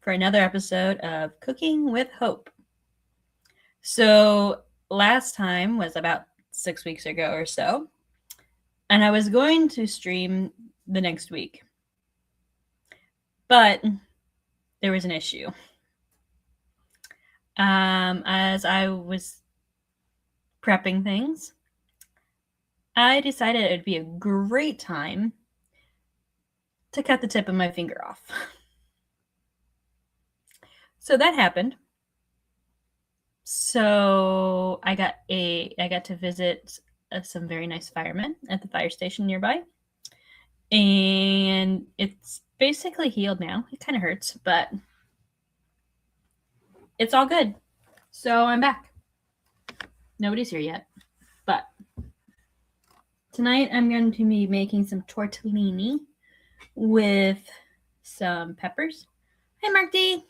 for another episode of Cooking with Hope. So, last time was about 6 weeks ago or so, and I was going to stream the next week, but there was an issue. As I was prepping things, I decided it'd be a great time to cut the tip of my finger off. So that happened. So I got to visit some very nice firemen at the fire station nearby, and it's basically healed now. It kind of hurts, but it's all good. So I'm back. Nobody's here yet, but tonight I'm going to be making some tortellini with some peppers. Hi, Mark D.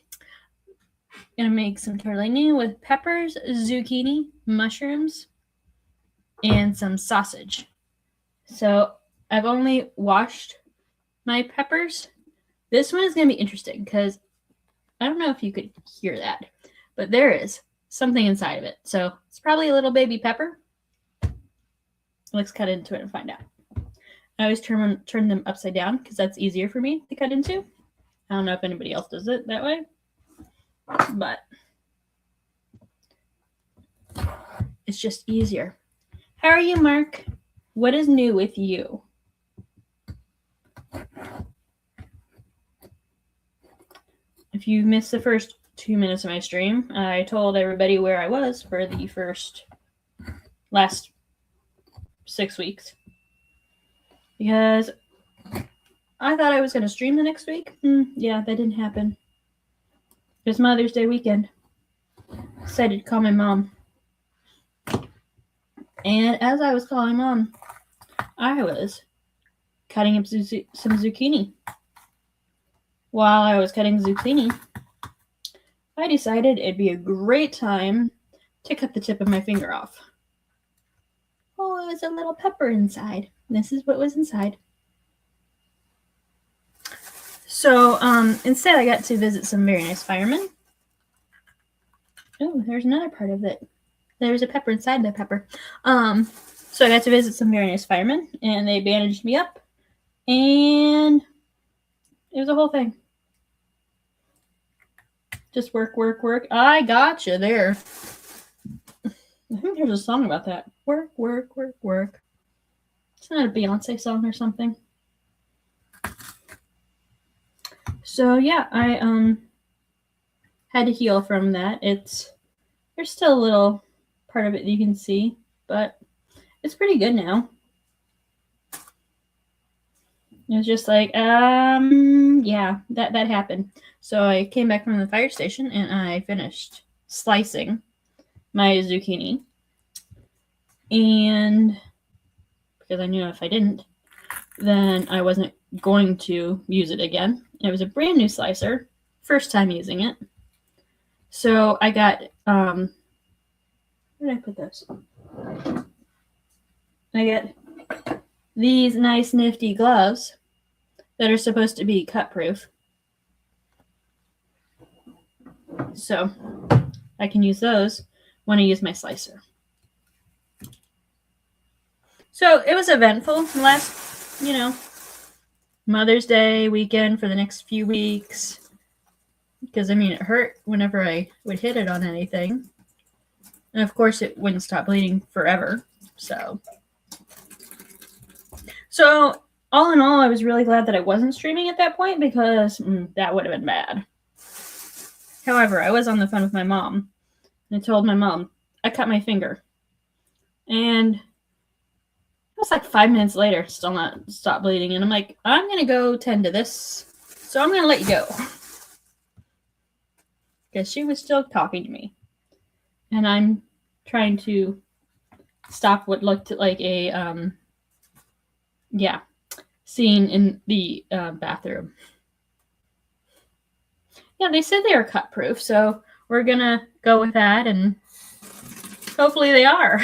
Gonna make some tortellini with peppers, zucchini, mushrooms, and some sausage. So I've only washed my peppers. This one is gonna be interesting because I don't know if you could hear that, but there is something inside of it. So it's probably a little baby pepper. Let's cut into it and find out. I always turn them upside down because that's easier for me to cut into. I don't know if anybody else does it that way, but it's just easier. How are you, Mark? What is new with you? If you missed the first 2 minutes of my stream, I told everybody where I was for the last 6 weeks. Because I thought I was going to stream the next week. Yeah, that didn't happen. It was Mother's Day weekend. Decided to call my mom. And as I was calling Mom, I was cutting up some zucchini. While I was cutting zucchini, I decided it'd be a great time to cut the tip of my finger off. Oh, it was a little pepper inside. This is what was inside. So instead, I got to visit some very nice firemen. Oh, there's another part of it. There's a pepper inside the pepper. So I got to visit some very nice firemen, and they bandaged me up, and it was a whole thing. Just work, work, work. I gotcha there. I think there's a song about that. Work, work, work, work. It's not a Beyonce song or something. So yeah, I had to heal from that. There's still a little part of it that you can see, but it's pretty good now. It was just like, yeah, that happened. So I came back from the fire station and I finished slicing my zucchini. And because I knew if I didn't, then I wasn't going to use it again. It was a brand new slicer, first time using it. So I got, where did I put this? I got these nice nifty gloves that are supposed to be cut proof. So I can use those when I use my slicer. So it was eventful last, Mother's Day weekend for the next few weeks. Because, it hurt whenever I would hit it on anything. And, of course, it wouldn't stop bleeding forever. So, all in all, I was really glad that I wasn't streaming at that point because that would have been bad. However, I was on the phone with my mom. And I told my mom, I cut my finger. And it was like 5 minutes later, still not stopped bleeding. And I'm like, I'm going to go tend to this. So I'm going to let you go. Because she was still talking to me. And I'm trying to stop what looked like a, scene in the bathroom. Yeah, they said they are cut proof, so we're going to go with that, and hopefully they are.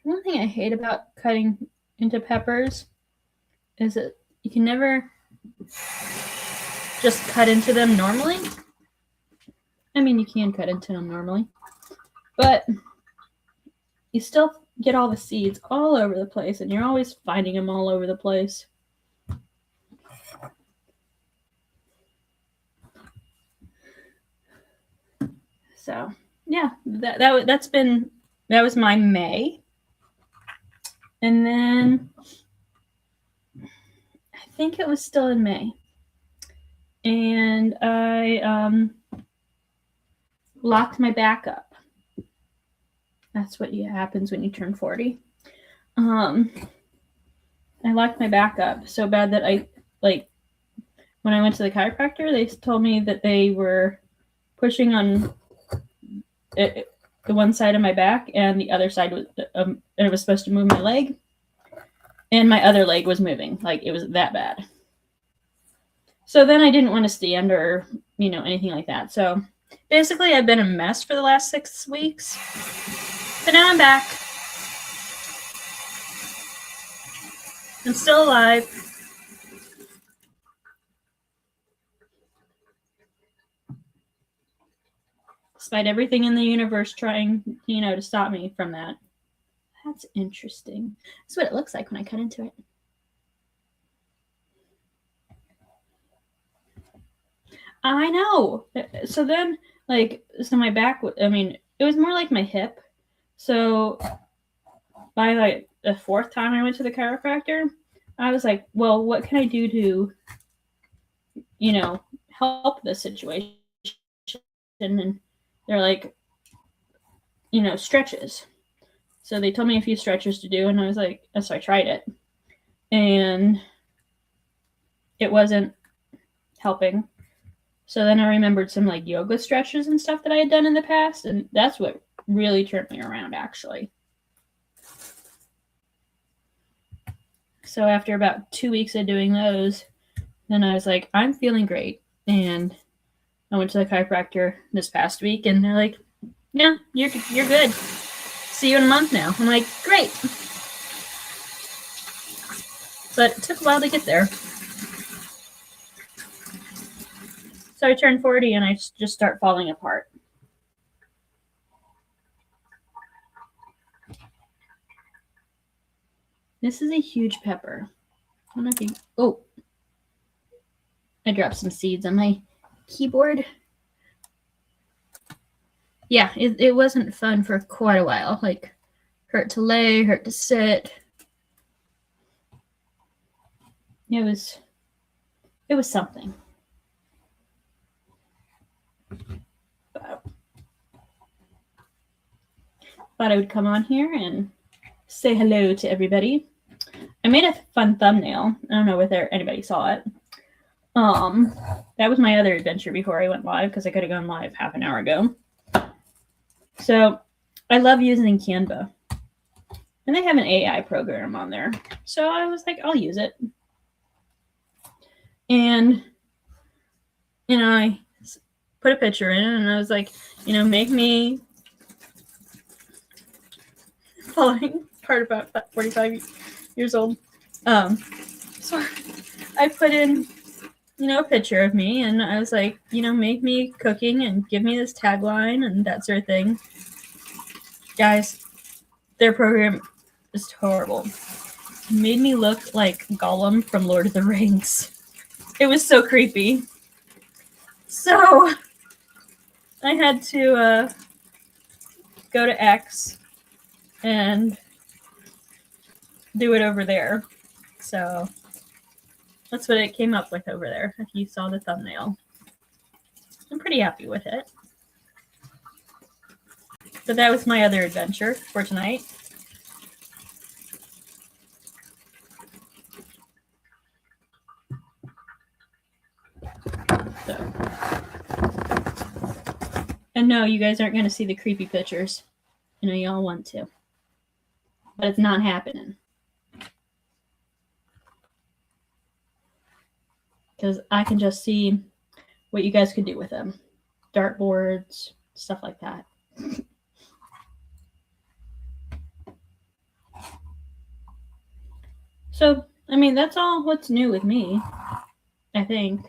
One thing I hate about cutting into peppers is that you can never just cut into them normally. I mean, you can cut into them normally, but you still get all the seeds all over the place, and you're always finding them all over the place. So yeah, that was my May. And then I think it was still in May. And I locked my back up. That's what happens when you turn 40. I locked my back up so bad that when I went to the chiropractor, they told me that they were pushing on the one side of my back, and the other side was, and it was supposed to move my leg, and my other leg was moving. Like, it was that bad. So then I didn't want to stand or, anything like that. So basically, I've been a mess for the last 6 weeks, but now I'm back. I'm still alive. Despite everything in the universe trying, to stop me from that. That's interesting. That's what it looks like when I cut into it. I know. So then, so my back, it was more like my hip. So by the 4th time I went to the chiropractor, I was like, well, what can I do to, help this situation? And they're like, stretches. So they told me a few stretches to do, and I was like, so I tried it. And it wasn't helping. So then I remembered some yoga stretches and stuff that I had done in the past, and that's what really turned me around, actually. So after about 2 weeks of doing those, then I was like, I'm feeling great. And I went to the chiropractor this past week, and they're like, yeah, you're good. See you in a month now. I'm like, great. But it took a while to get there. So I turned 40 and I just start falling apart. This is a huge pepper. I don't know if you... Oh. I dropped some seeds on my keyboard. Yeah, it wasn't fun for quite a while. Hurt to lay, hurt to sit. It was something. But thought I would come on here and say hello to everybody. I made a fun thumbnail. I don't know whether anybody saw it. That was my other adventure before I went live, because I could have gone live half an hour ago. So I love using Canva. And they have an AI program on there. So I was like, I'll use it. And, I put a picture in, and I was like, make me falling apart about 45 years old. So I put in, a picture of me, and I was like, make me cooking and give me this tagline and that sort of thing. Guys, their program is horrible. It made me look like Gollum from Lord of the Rings. It was so creepy. So I had to go to X and do it over there. So that's what it came up with over there, if you saw the thumbnail. I'm pretty happy with it. So that was my other adventure for tonight. So. And no, you guys aren't going to see the creepy pictures. Y'all want to. But it's not happening. Because I can just see what you guys could do with them. Dartboards, stuff like that. So, I mean, that's all what's new with me, I think.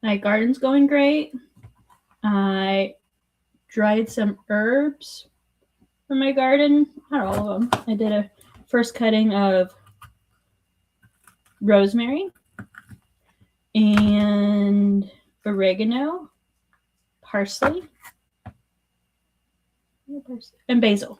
My garden's going great. I dried some herbs from my garden. Not all of them. I did a first cutting of rosemary and oregano, parsley, and basil.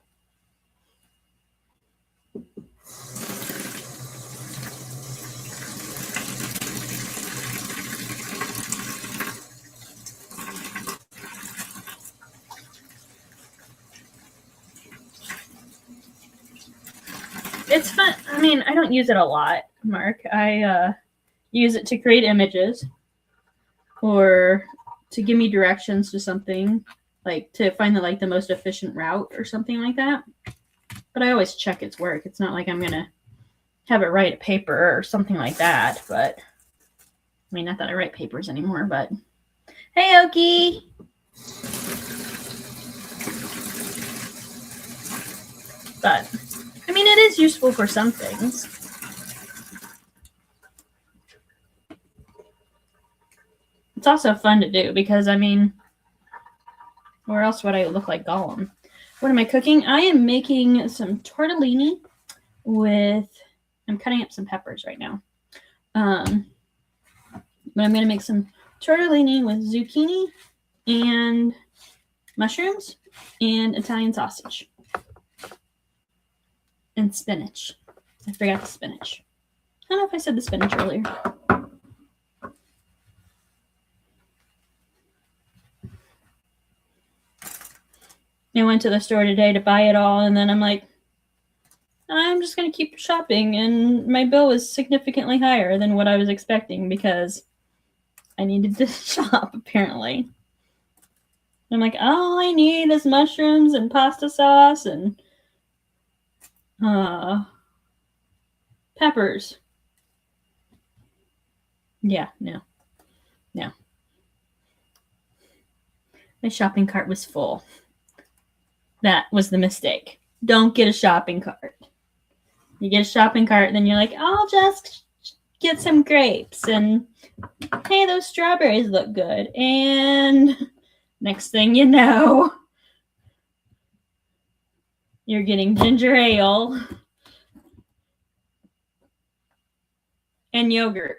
It's fun. I mean, I don't use it a lot, Mark. I use it to create images or to give me directions to something, like to find the most efficient route or something like that. But I always check its work. It's not like I'm gonna have it write a paper or something like that. But I mean, not that I write papers anymore. But hey, Oki. But I mean, it is useful for some things. It's also fun to do because, I mean, where else would I look like Gollum? What am I cooking? I am making some tortellini with, I'm cutting up some peppers right now. But I'm going to make some tortellini with zucchini and mushrooms and Italian sausage. And spinach. I forgot the spinach. I don't know if I said the spinach earlier. I went to the store today to buy it all, and then I'm like, I'm just going to keep shopping, and my bill was significantly higher than what I was expecting because I needed to shop, apparently. I'm like, all I need is mushrooms and pasta sauce and peppers. Yeah, no. My shopping cart was full. That was the mistake. Don't get a shopping cart. You get a shopping cart, then you're like, I'll just get some grapes, and hey, those strawberries look good. And next thing you know, you're getting ginger ale and yogurt.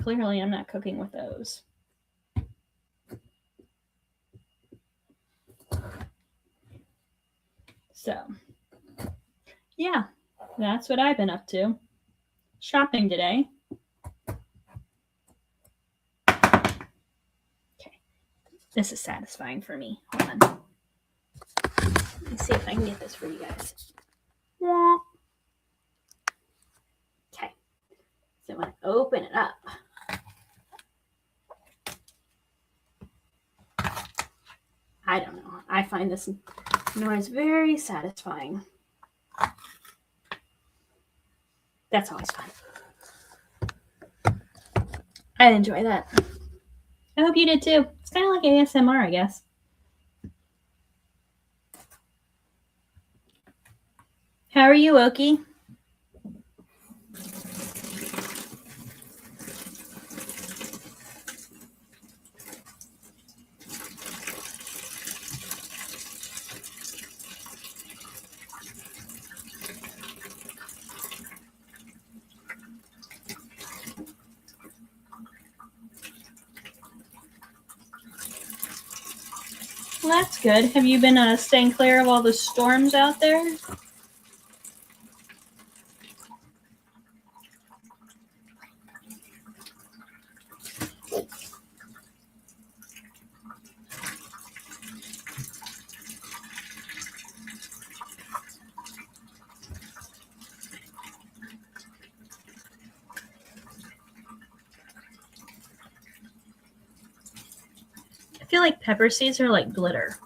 Clearly, I'm not cooking with those. So, yeah, that's what I've been up to. Shopping today. Okay, this is satisfying for me. Hold on. Let me see if I can get this for you guys. Okay, so I'm going to open it up. I don't know. I find this noise very satisfying. That's always fun. I enjoy that. I hope you did too. It's kind of like ASMR, I guess. How are you, Oki? Well, that's good. Have you been staying clear of all the storms out there? I feel like pepper seeds are like glitter.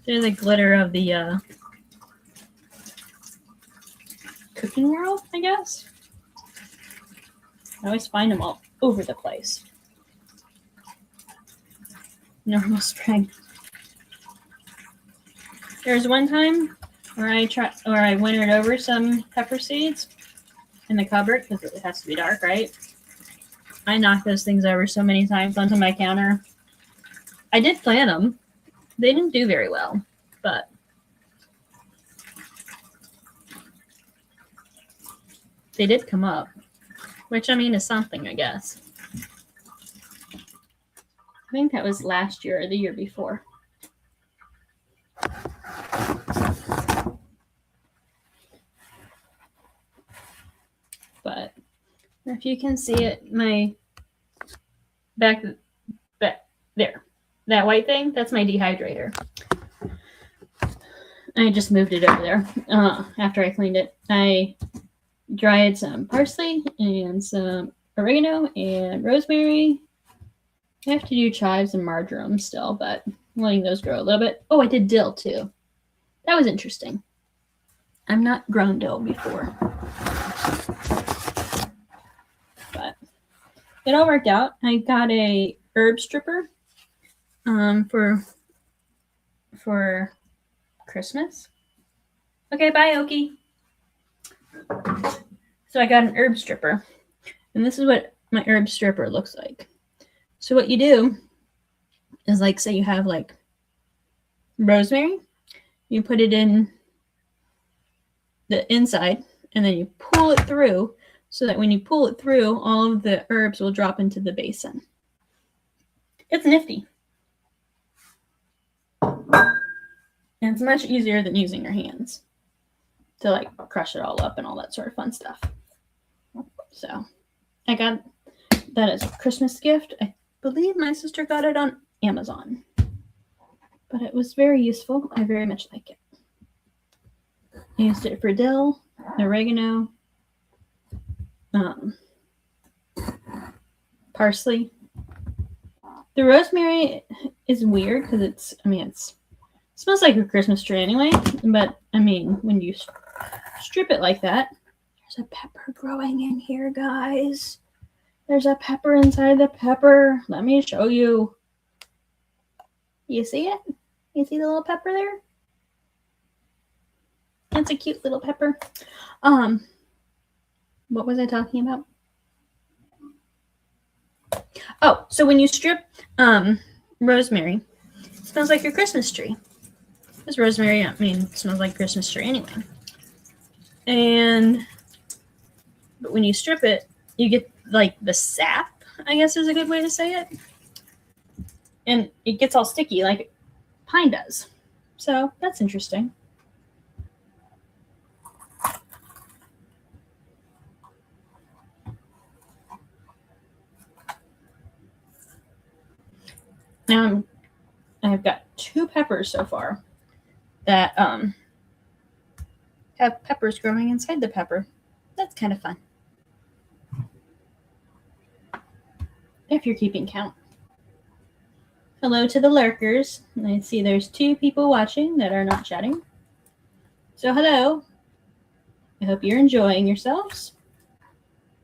They're the glitter of the cooking world, I guess. I always find them all over the place. Normal spring. There was one time I wintered over some pepper seeds in the cupboard because it has to be dark, right? I knocked those things over so many times onto my counter. I did plant them. They didn't do very well, but they did come up, which I mean is something, I guess. I think that was last year or the year before. But if you can see it, my back there, that white thing, that's my dehydrator. I just moved it over there after I cleaned it. I dried some parsley and some oregano and rosemary. I have to do chives and marjoram still, but I'm letting those grow a little bit. Oh, I did dill too. That was interesting. I've not grown dill before. But it all worked out. I got a herb stripper for Christmas. Okay, bye, Oki. So I got an herb stripper, and this is what my herb stripper looks like. So what you do is, like, say you have like rosemary, you put it in the inside, and then you pull it through so that when you pull it through, all of the herbs will drop into the basin. It's nifty. And it's much easier than using your hands to like crush it all up and all that sort of fun stuff. So I got that as a Christmas gift. I believe my sister got it on Amazon. But it was very useful. I very much like it. I used it for dill, oregano, parsley. The rosemary is weird because it smells like a Christmas tree anyway. But I mean, when you strip it like that, there's a pepper growing in here, guys. There's a pepper inside the pepper. Let me show you. You see it? You see the little pepper there? It's a cute little pepper. What was I talking about? Oh, so when you strip rosemary, it smells like your Christmas tree. Because rosemary, smells like Christmas tree anyway. But when you strip it, you get like the sap, I guess is a good way to say it. And it gets all sticky like pine does. So that's interesting. Now I've got 2 peppers so far that have peppers growing inside the pepper. That's kind of fun. If you're keeping count. Hello to the lurkers. I see there's 2 people watching that are not chatting. So hello. I hope you're enjoying yourselves,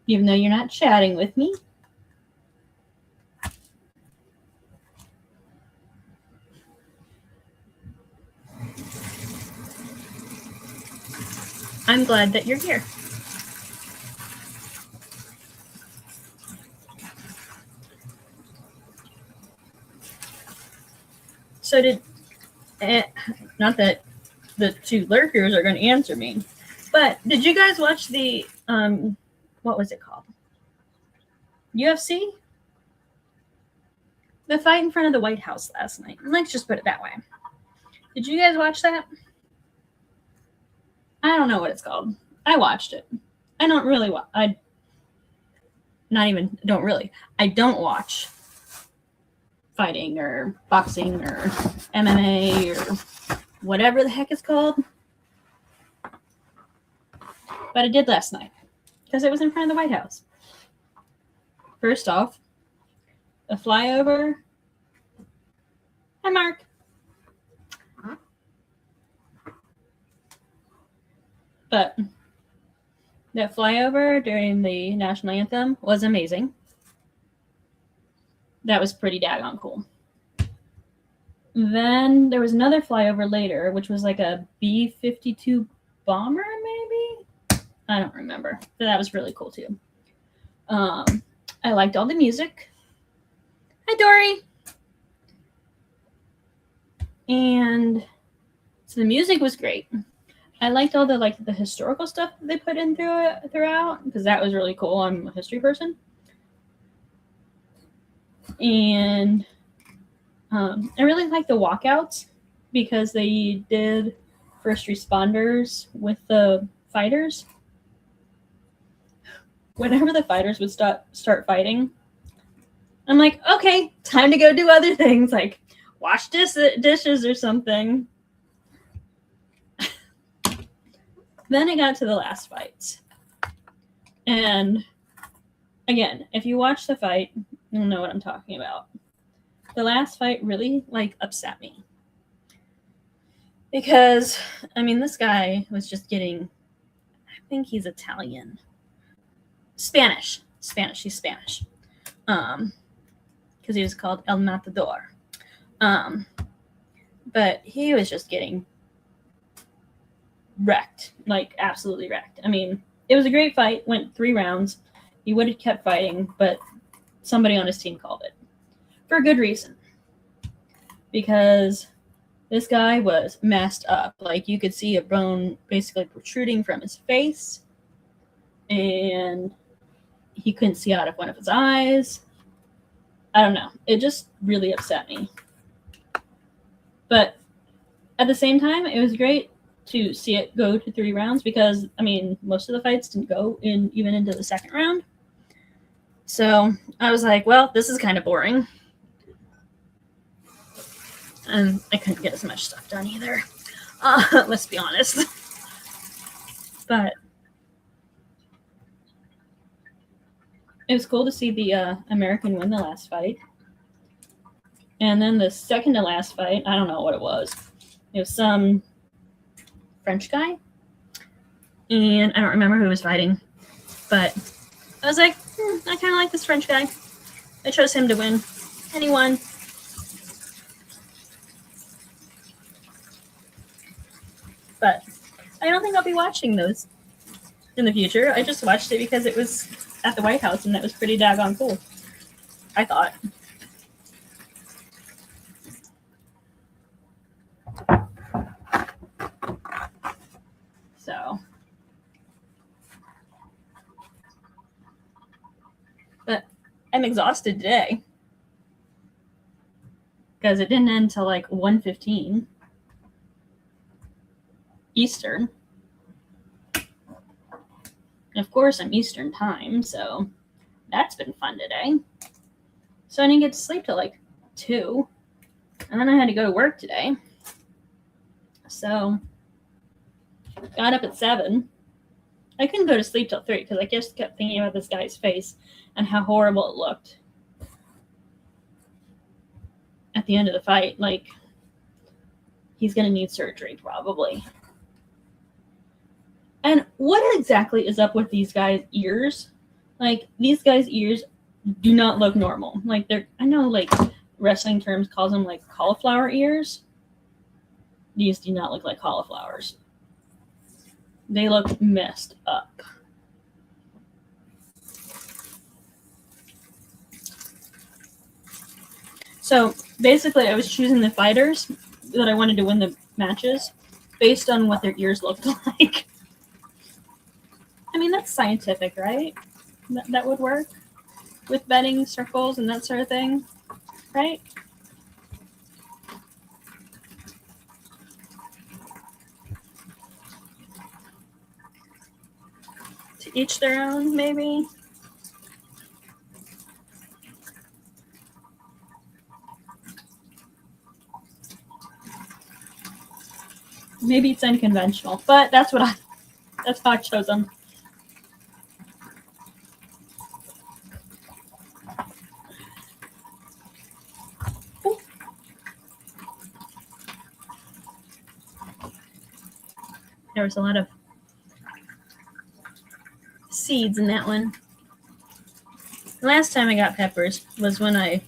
even though you're not chatting with me. I'm glad that you're here. So not that the 2 lurkers are going to answer me, but did you guys watch the, what was it called? UFC? The fight in front of the White House last night. Let's just put it that way. Did you guys watch that? I don't know what it's called. I watched it. I don't really watch. I don't watch fighting or boxing or MMA or whatever the heck it's called. But I did last night because it was in front of the White House. First off, a flyover. Hi, Mark. But that flyover during the national anthem was amazing. That was pretty daggone cool. Then there was another flyover later, which was like a B-52 bomber, maybe? I don't remember. But that was really cool too. I liked all the music. Hi, Dory. And so the music was great. I liked all the historical stuff that they put in throughout, because that was really cool. I'm a history person. And I really liked the walkouts because they did first responders with the fighters. Whenever the fighters would start fighting, I'm like, okay, time to go do other things, like wash dishes or something. Then I got to the last fight. And again, if you watch the fight, you'll know what I'm talking about. The last fight really upset me. Because, I mean, this guy was just getting, I think he's Italian. Spanish. He's Spanish. Because he was called El Matador. But he was just getting wrecked, absolutely wrecked. I mean, it was a great fight, went 3 rounds. He would have kept fighting, but somebody on his team called it. For a good reason. Because this guy was messed up. You could see a bone basically protruding from his face. And he couldn't see out of one of his eyes. I don't know. It just really upset me. But at the same time, it was great to see it go to 3 rounds because, I mean, most of the fights didn't go even into the second round. So I was like, well, this is kind of boring. And I couldn't get as much stuff done either. Let's be honest. But it was cool to see the American win the last fight. And then the second to last fight, I don't know what it was. It was some French guy. And I don't remember who was fighting. But I was like, I kind of like this French guy. I chose him to win. And he won. But I don't think I'll be watching those in the future. I just watched it because it was at the White House and that was pretty daggone cool, I thought. So, but I'm exhausted today because it didn't end until 1:15 Eastern. And of course, I'm Eastern time, so that's been fun today. So I didn't get to sleep till 2, and then I had to go to work today. So got up at 7. I couldn't go to sleep till 3 because I just kept thinking about this guy's face and how horrible it looked at the end of the fight. He's going to need surgery probably. And what exactly is up with these guys' ears? These guys' ears do not look normal. I know wrestling terms calls them cauliflower ears. These do not look like cauliflowers. They look messed up. So basically, I was choosing the fighters that I wanted to win the matches based on what their ears looked like. I mean, that's scientific, right? That would work with betting circles and that sort of thing, right? To each their own, maybe. Maybe it's unconventional, but that's how I chose them. There was a lot of seeds in that one. The last time I got peppers was when I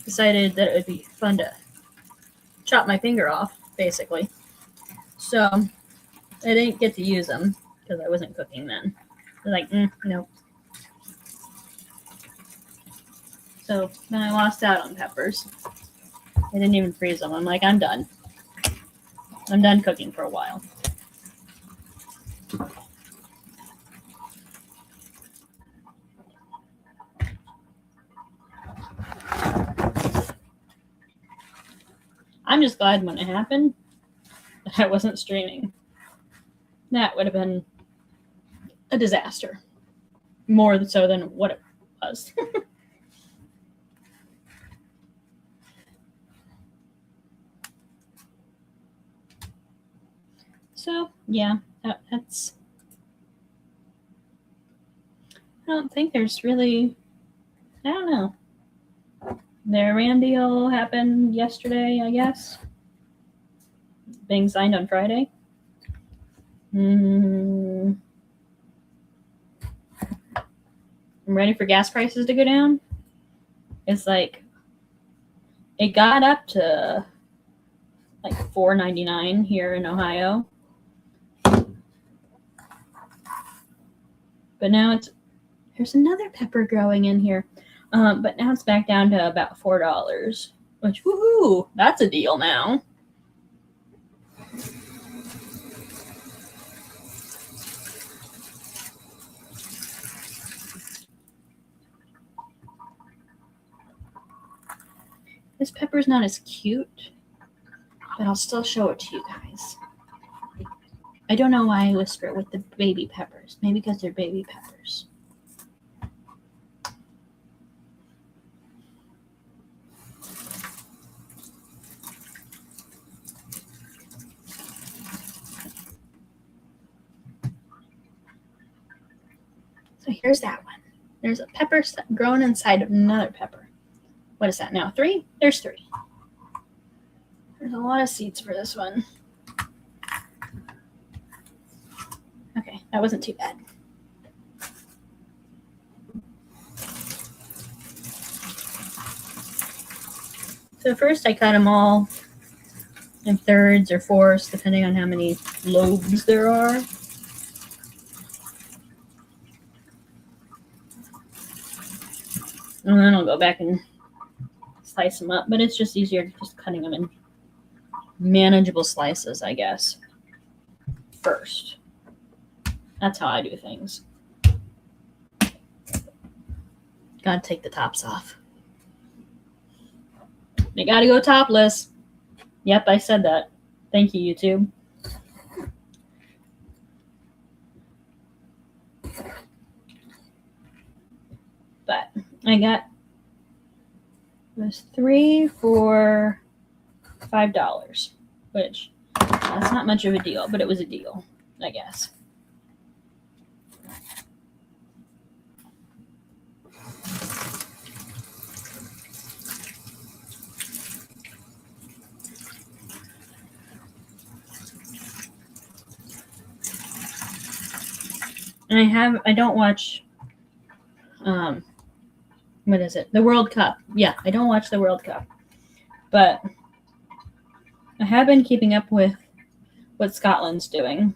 decided that it would be fun to chopped my finger off, basically. So I didn't get to use them because I wasn't cooking then. They're like, no. So then I lost out on peppers. I didn't even freeze them. I'm like, I'm done. I'm done cooking for a while. I'm just glad when it happened that I wasn't streaming. That would have been a disaster. More so than what it was. So, yeah, that's... I don't think there's really... I don't know. The Iran deal happened yesterday, I guess. Being signed on Friday. I'm ready for gas prices to go down. It's like... It got up to like $4.99 here in Ohio. But now there's another pepper growing in here. But now it's back down to about $4, which, woohoo, that's a deal now. This pepper's not as cute, but I'll still show it to you guys. I don't know why I whisper it with the baby peppers. Maybe because they're baby peppers. So here's that one. There's a pepper growing inside of another pepper. What is that now? 3? There's 3. There's a lot of seeds for this one. Okay, that wasn't too bad. So first I cut them all in thirds or fourths, depending on how many lobes there are. And then I'll go back and slice them up, but it's just easier just cutting them in manageable slices, I guess, first. That's how I do things. Gotta take the tops off. They gotta go topless. Yep, I said that. Thank you, YouTube. But I got this 3 for $5, which that's not much of a deal, but it was a deal, I guess. And I don't watch, what is it? The World Cup. Yeah, I don't watch the World Cup. But I have been keeping up with what Scotland's doing.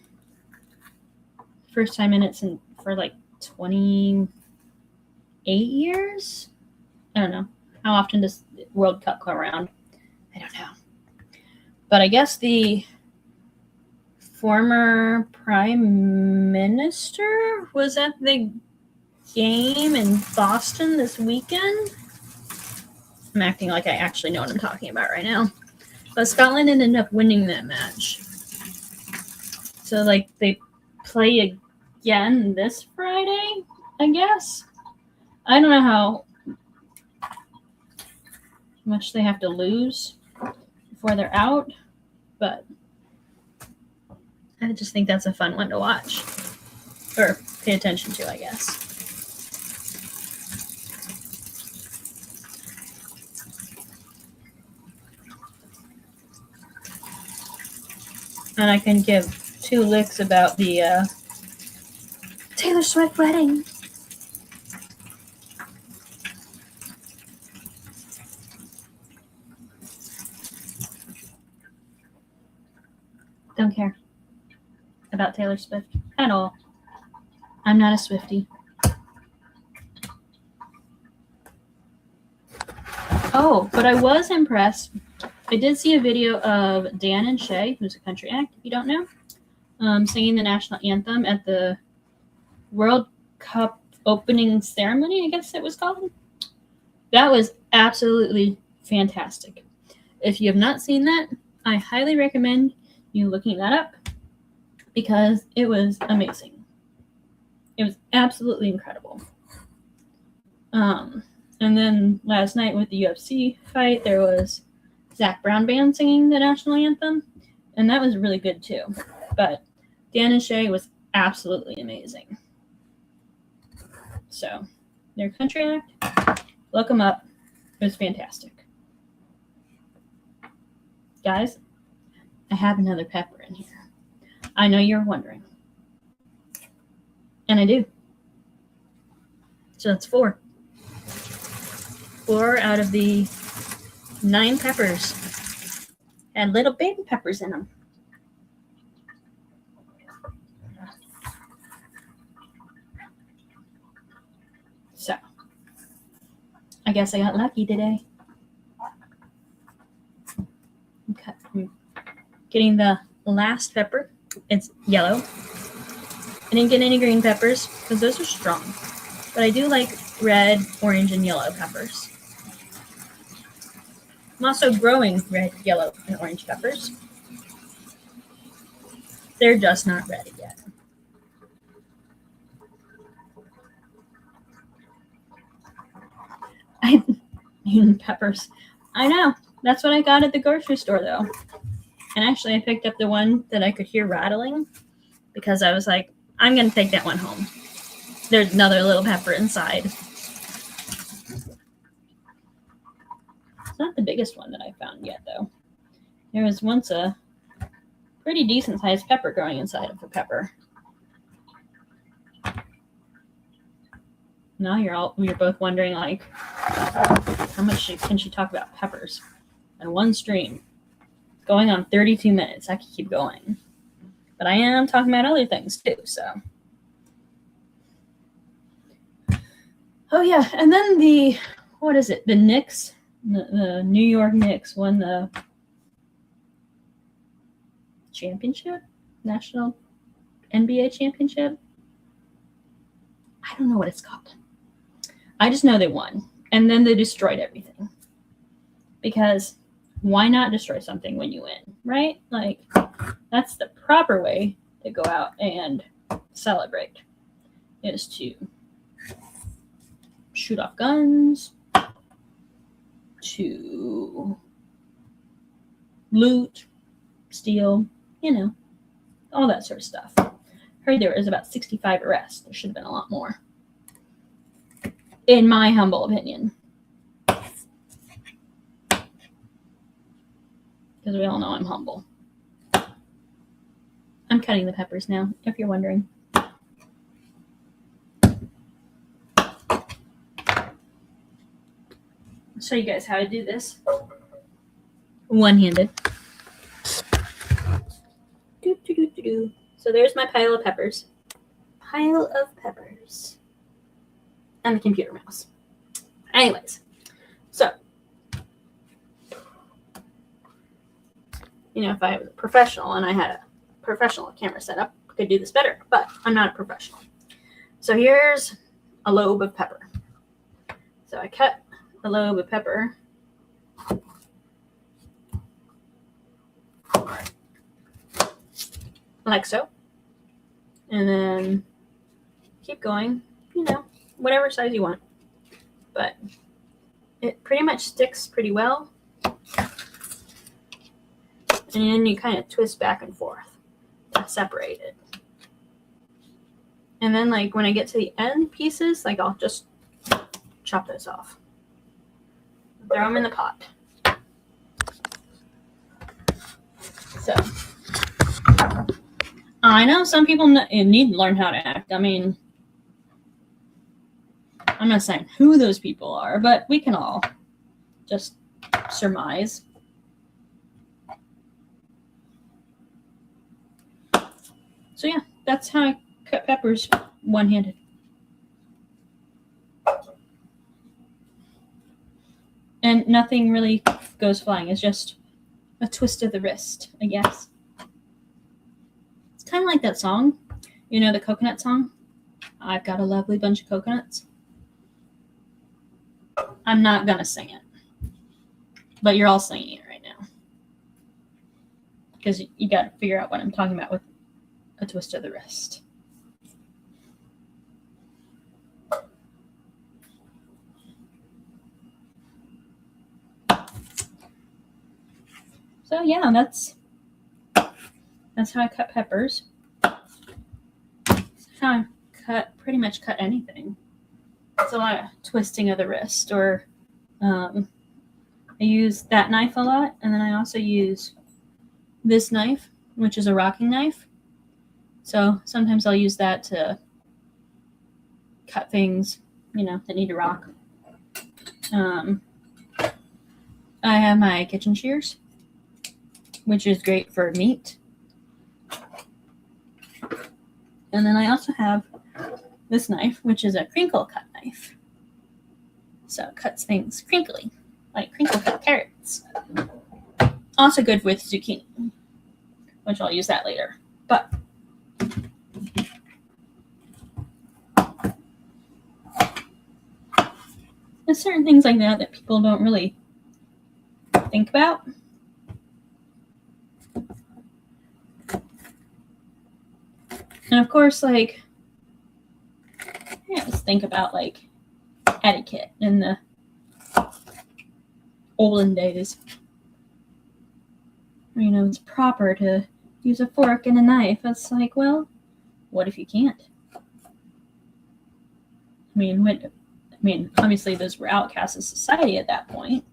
First time in it for like 28 years? I don't know. How often does the World Cup come around? I don't know. But I guess the former prime minister was at the game in Boston this weekend. I'm acting like I actually know what I'm talking about right now. But Scotland ended up winning that match. So, like, they play again this Friday, I guess. I don't know how much they have to lose before they're out, but I just think that's a fun one to watch. Or pay attention to, I guess. And I can give 2 licks about the Taylor Swift wedding. about Taylor Swift at all. I'm not a Swiftie. Oh, but I was impressed. I did see a video of Dan and Shay, who's a country act, if you don't know, singing the national anthem at the World Cup opening ceremony, I guess it was called. That was absolutely fantastic. If you have not seen that, I highly recommend you looking that up because it was amazing. It was absolutely incredible. And then last night with the UFC fight, there was Zach Brown Band singing the national anthem, and that was really good too. But Dan and Shay was absolutely amazing. So, their country act, look them up. It was fantastic. Guys, I have another pepper in here. I know you're wondering. And I do. So that's 4. 4 out of the 9 peppers had little baby peppers in them. So, I guess I got lucky today. Okay, I'm getting the last pepper. It's yellow. I didn't get any green peppers because those are strong. But I do like red, orange, and yellow peppers. I'm also growing red, yellow, and orange peppers. They're just not ready yet. I mean peppers. I know. That's what I got at the grocery store, though. And actually, I picked up the one that I could hear rattling because I was like, I'm going to take that one home. There's another little pepper inside. It's not the biggest one that I found yet, though. There was once a pretty decent-sized pepper growing inside of a pepper. Now you're both wondering, like, how much can she talk about peppers in one stream? It's going on 32 minutes. I could keep going. But I am talking about other things, too, so. Oh, yeah, and then the Knicks, the New York Knicks won the championship, national NBA championship. I don't know what it's called. I just know they won, and then they destroyed everything. Because why not destroy something when you win, right? Like, that's the proper way to go out and celebrate, is to shoot off guns, to loot, steal, all that sort of stuff. Heard there was about 65 arrests. There should have been a lot more. In my humble opinion. Because we all know I'm humble. I'm cutting the peppers now, if you're wondering. I'll show you guys how to do this. One-handed. So there's my pile of peppers. Pile of peppers. And the computer mouse. Anyways, so, if I was a professional and I had a professional camera setup, I could do this better, but I'm not a professional. So here's a lobe of pepper. So I cut a lobe of pepper. Like so. And then keep going, whatever size you want. But it pretty much sticks pretty well. And then you kind of twist back and forth to separate it. And then, like, when I get to the end pieces, like, I'll just chop those off. Throw them in the pot. So, I know some people need to learn how to act. I mean, I'm not saying who those people are, but we can all just surmise. So yeah, that's how I cut peppers one-handed. And nothing really goes flying. It's just a twist of the wrist, I guess. It's kind of like that song, you know, the coconut song. I've got a lovely bunch of coconuts. I'm not gonna sing it, but you're all singing it right now because you got to figure out what I'm talking about with a twist of the wrist. So yeah, that's how I cut peppers. That's how I pretty much cut anything. It's a lot of twisting of the wrist, or I use that knife a lot, and then I also use this knife, which is a rocking knife. So sometimes I'll use that to cut things, you know, that need to rock. I have my kitchen shears, which is great for meat. And then I also have this knife, which is a crinkle cut knife. So it cuts things crinkly, like crinkle cut carrots. Also good with zucchini, which I'll use that later. But there's certain things like that people don't really think about. And of course, like, just think about like etiquette in the olden days. You know, it's proper to use a fork and a knife. It's like, well, what if you can't? I mean, obviously those were outcasts of society at that point,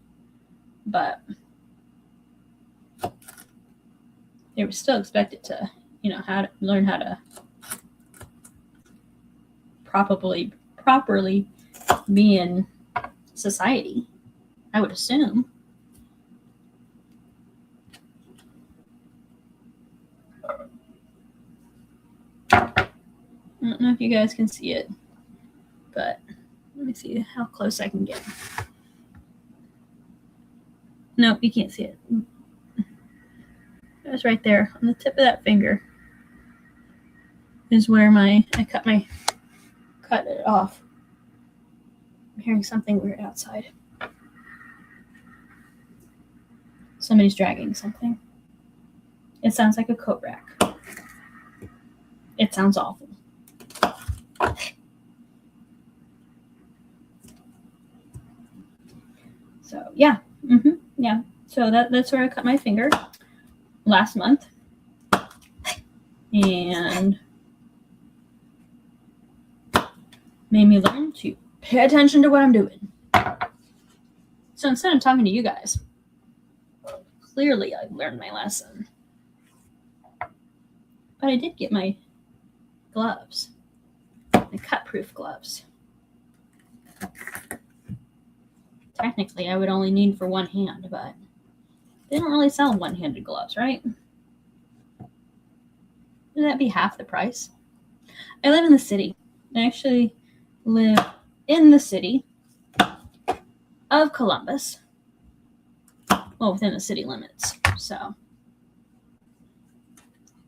but they were still expected to, you know, learn how to properly be in society, I would assume. I don't know if you guys can see it, but let me see how close I can get. Nope, you can't see it. It was right there on the tip of that finger is where I cut it off. I'm hearing something weird outside. Somebody's dragging something. It sounds like a coat rack. It sounds awful. So yeah, yeah. So that's where I cut my finger last month, and made me learn to pay attention to what I'm doing. So instead of talking to you guys, clearly I learned my lesson. But I did get my gloves, my cut-proof gloves. Technically, I would only need for one hand, but they don't really sell one-handed gloves, right? Would that be half the price? I live in the city. I actually live in the city of Columbus. Well, within the city limits, so.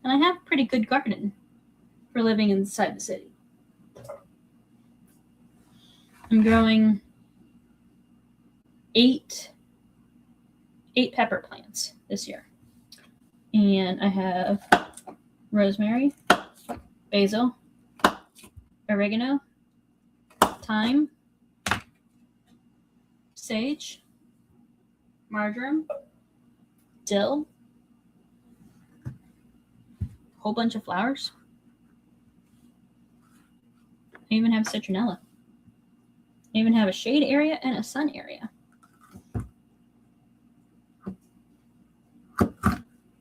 And I have a pretty good garden for living inside the city. I'm growing 8 pepper plants this year. And I have rosemary, basil, oregano, thyme, sage, marjoram, dill, a whole bunch of flowers. I even have citronella. I even have a shade area and a sun area.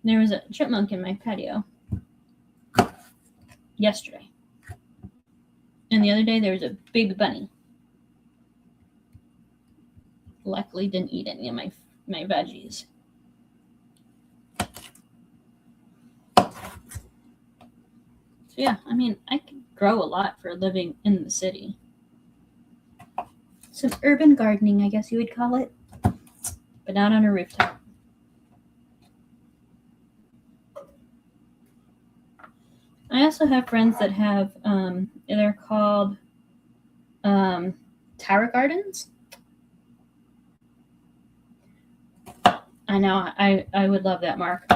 There was a chipmunk in my patio yesterday. And the other day there was a big bunny. Luckily didn't eat any of my veggies. So yeah, I mean, I could grow a lot for living in the city. Some urban gardening, I guess you would call it, but not on a rooftop. I also have friends that have, they're called tower gardens. I know, I would love that, Mark.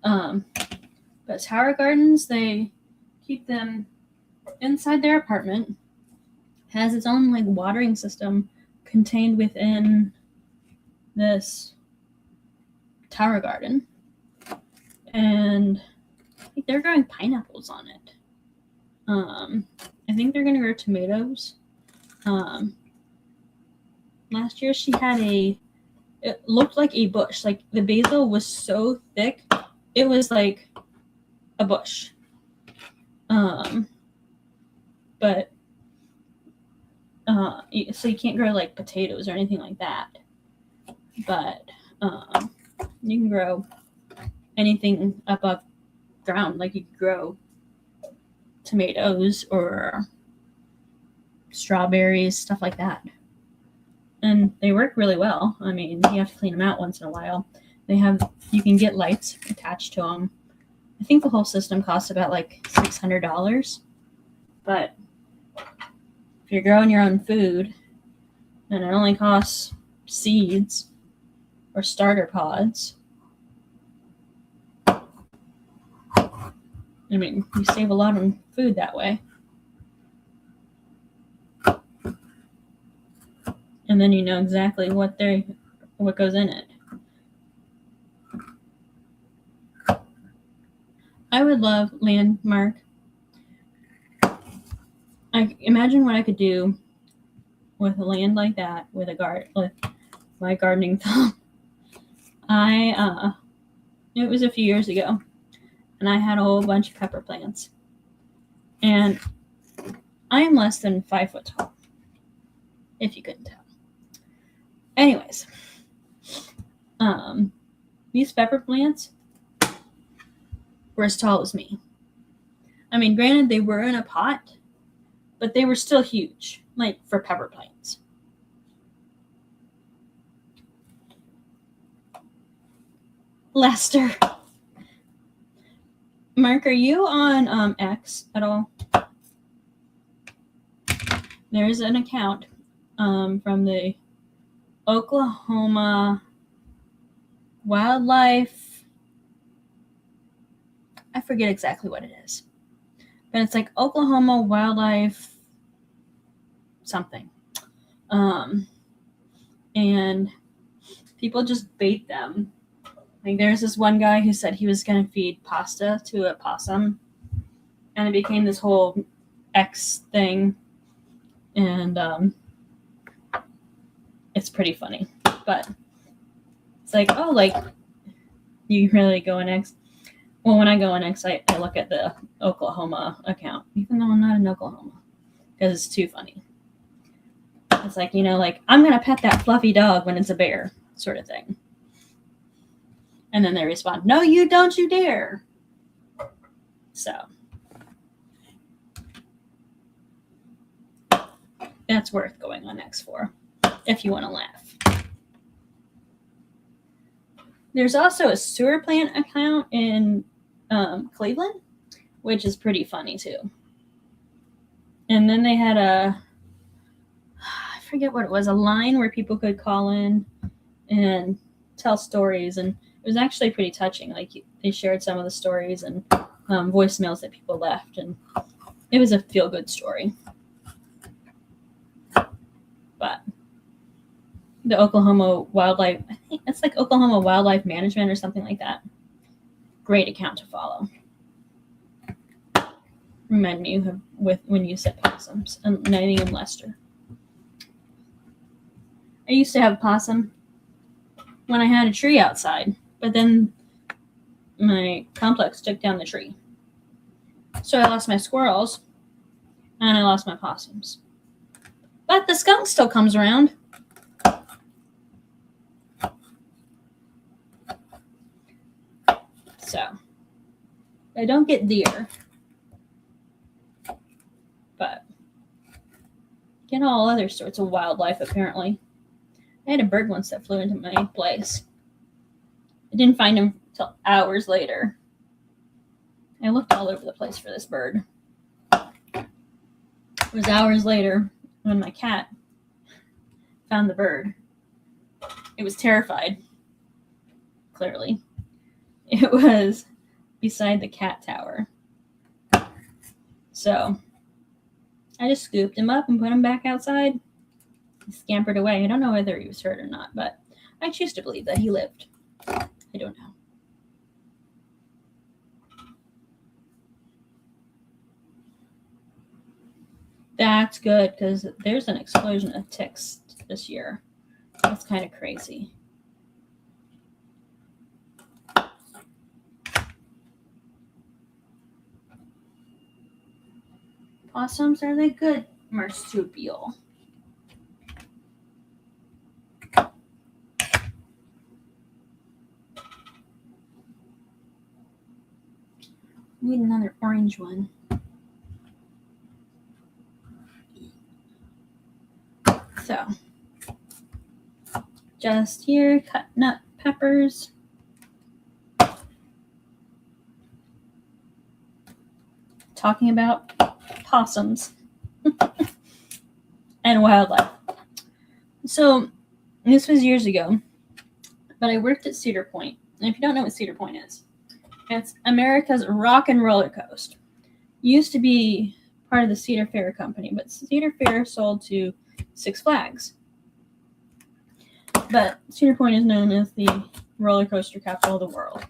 But tower gardens, they keep them inside their apartment, has its own like watering system contained within this tower garden, and I think they're growing pineapples on it. I think they're gonna grow tomatoes. Last year she had it looked like a bush. Like the basil was so thick, it was like a bush. But so you can't grow like potatoes or anything like that. But you can grow anything above ground. Like you could grow tomatoes or strawberries, stuff like that. And they work really well. I mean, you have to clean them out once in a while. You can get lights attached to them. I think the whole system costs about like $600. But if you're growing your own food, and it only costs seeds or starter pods, I mean, you save a lot on food that way. And then you know exactly what goes in it. I would love Landmark. I imagine what I could do with a land like that, with my gardening thumb. It was a few years ago, and I had a whole bunch of pepper plants. And I am less than 5 foot tall, if you couldn't tell. Anyways, these pepper plants were as tall as me. I mean, granted, they were in a pot, but they were still huge, like for pepper plants. Lester. Mark, are you on X at all? There's an account from the Oklahoma Wildlife. I forget exactly what it is, but it's like Oklahoma Wildlife something. And people just bait them. Like there's this one guy who said he was going to feed pasta to a possum, and it became this whole X thing. And it's pretty funny, but it's like, oh, like you really go in X. Well, when I go in X, I look at the Oklahoma account, even though I'm not in Oklahoma, because it's too funny. It's like, like I'm gonna pet that fluffy dog when it's a bear, sort of thing. And then they respond, "No, you don't, you dare." So that's worth going on X for if you want to laugh. There's also a sewer plant account in Cleveland, which is pretty funny too. And then they had I forget what it was, a line where people could call in and tell stories, and it was actually pretty touching. Like they shared some of the stories and voicemails that people left, and it was a feel-good story. But the Oklahoma Wildlife, I think it's like Oklahoma Wildlife Management or something like that. Great account to follow. Remind me with when you said possums, and naming him Lester. I used to have a possum when I had a tree outside, but then my complex took down the tree. So I lost my squirrels, and I lost my possums. But the skunk still comes around. So I don't get deer. get all other sorts of wildlife, apparently. I had a bird once that flew into my place. I didn't find him until hours later. I looked all over the place for this bird. It was hours later when my cat found the bird. It was terrified, clearly. It was beside the cat tower. So I just scooped him up and put him back outside. He scampered away. I don't know whether he was hurt or not, but I choose to believe that he lived. I don't know. That's good, because there's an explosion of ticks this year. That's kind of crazy. Possums, are they good marsupial? Need another orange one. So, just here, cutting up peppers. Talking about possums and wildlife. So, this was years ago, but I worked at Cedar Point. And if you don't know what Cedar Point is, it's America's rock and roller coaster. Used to be part of the Cedar Fair Company, but Cedar Fair sold to Six Flags. But Cedar Point is known as the roller coaster capital of the world.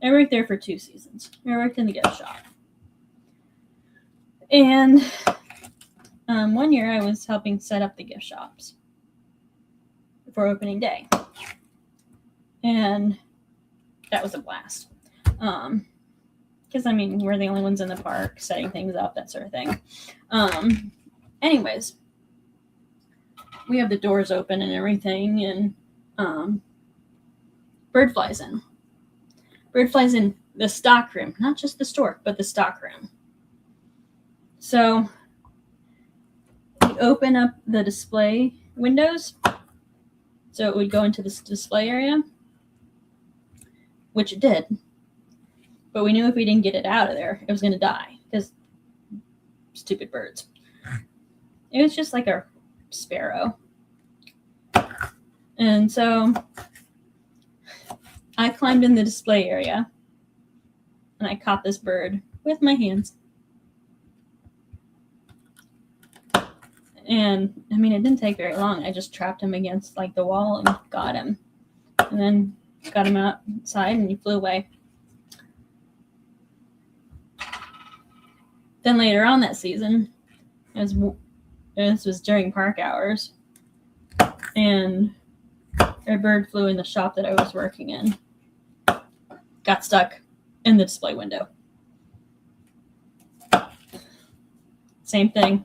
I worked there for 2 seasons. I worked in the gift shop. And one year I was helping set up the gift shops for opening day. And that was a blast. Because, I mean, we're the only ones in the park setting things up, that sort of thing. Anyways, we have the doors open and everything, and bird flies in. Bird flies in the stock room, not just the store, but the stock room. So we open up the display windows, so it would go into this display area, which it did. But we knew if we didn't get it out of there, it was going to die, because stupid birds. It was just like a sparrow. And so I climbed in the display area, and I caught this bird with my hands. And, I mean, it didn't take very long. I just trapped him against, like, the wall and got him. And then got him outside, and he flew away. Then later on that season, this was during park hours, and a bird flew in the shop that I was working in. Got stuck in the display window. Same thing.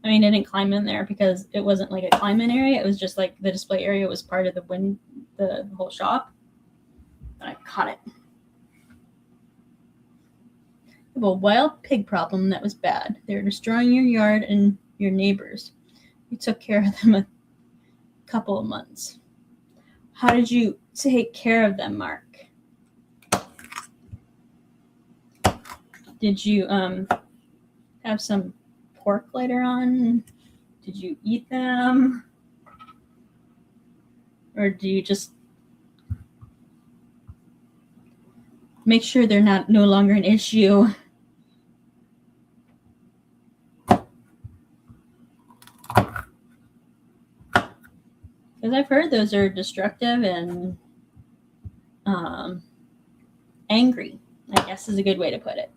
I mean, I didn't climb in there because it wasn't like a climb-in area. It was just like the display area was part of the whole shop. And I caught it. We have a wild pig problem that was bad. They were destroying your yard and your neighbors. You took care of them a couple of months. How did you take care of them, Mark? Did you have some pork later on? Did you eat them? Or do you just make sure they're no longer an issue? Because I've heard those are destructive and angry, I guess is a good way to put it.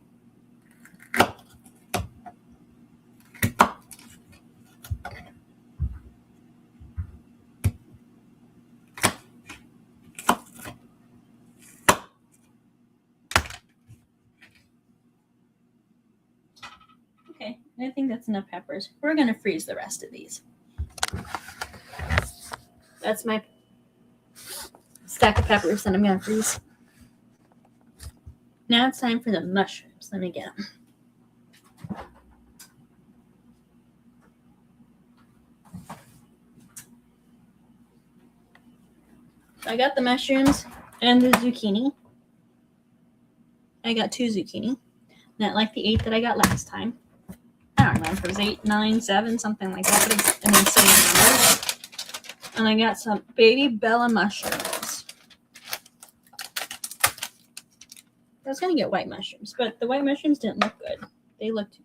Okay, I think that's enough peppers. We're going to freeze the rest of these. That's my stack of peppers that I'm going to freeze. Now it's time for the mushrooms. Let me get them. I got the mushrooms and the zucchini. I got 2 zucchini. Not like the 8 that I got last time. I don't remember if it was 8, 9, 7, something like that. But it's an insane number. And I got some baby Bella mushrooms. I was going to get white mushrooms, but the white mushrooms didn't look good. They looked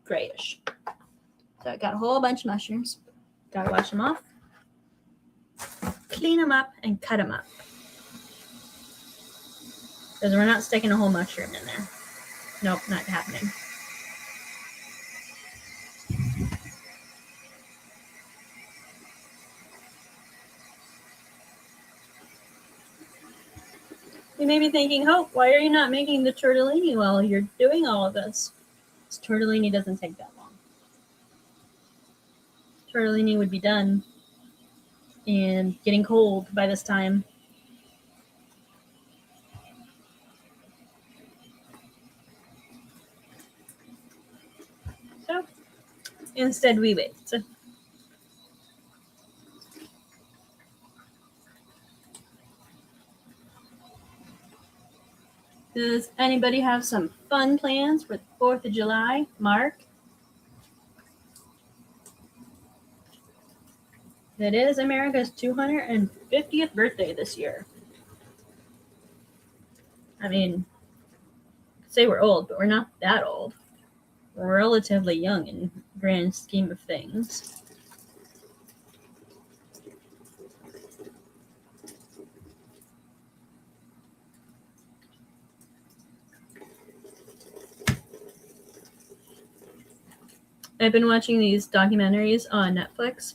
grayish. So I got a whole bunch of mushrooms. Gotta wash them off, clean them up, and cut them up. Because we're not sticking a whole mushroom in there. Nope, not happening. You may be thinking, Hope, why are you not making the tortellini while you're doing all of this? This tortellini doesn't take that long. Tortellini would be done and getting cold by this time. So instead we wait. Does anybody have some fun plans for the 4th of July? Mark? It is America's 250th birthday this year. I mean, say we're old, but we're not that old. We're relatively young in the grand scheme of things. I've been watching these documentaries on Netflix.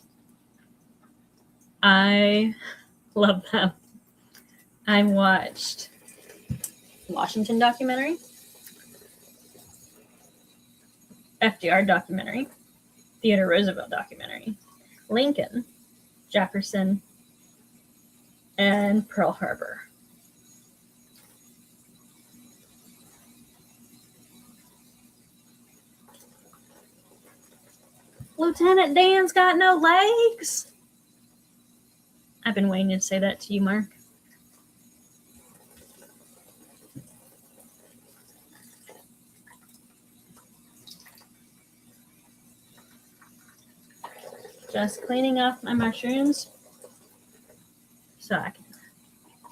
I love them. I watched Washington documentary, FDR documentary, Theodore Roosevelt documentary, Lincoln, Jefferson, and Pearl Harbor. Lieutenant Dan's got no legs. I've been waiting to say that to you, Mark. Just cleaning off my mushrooms so I can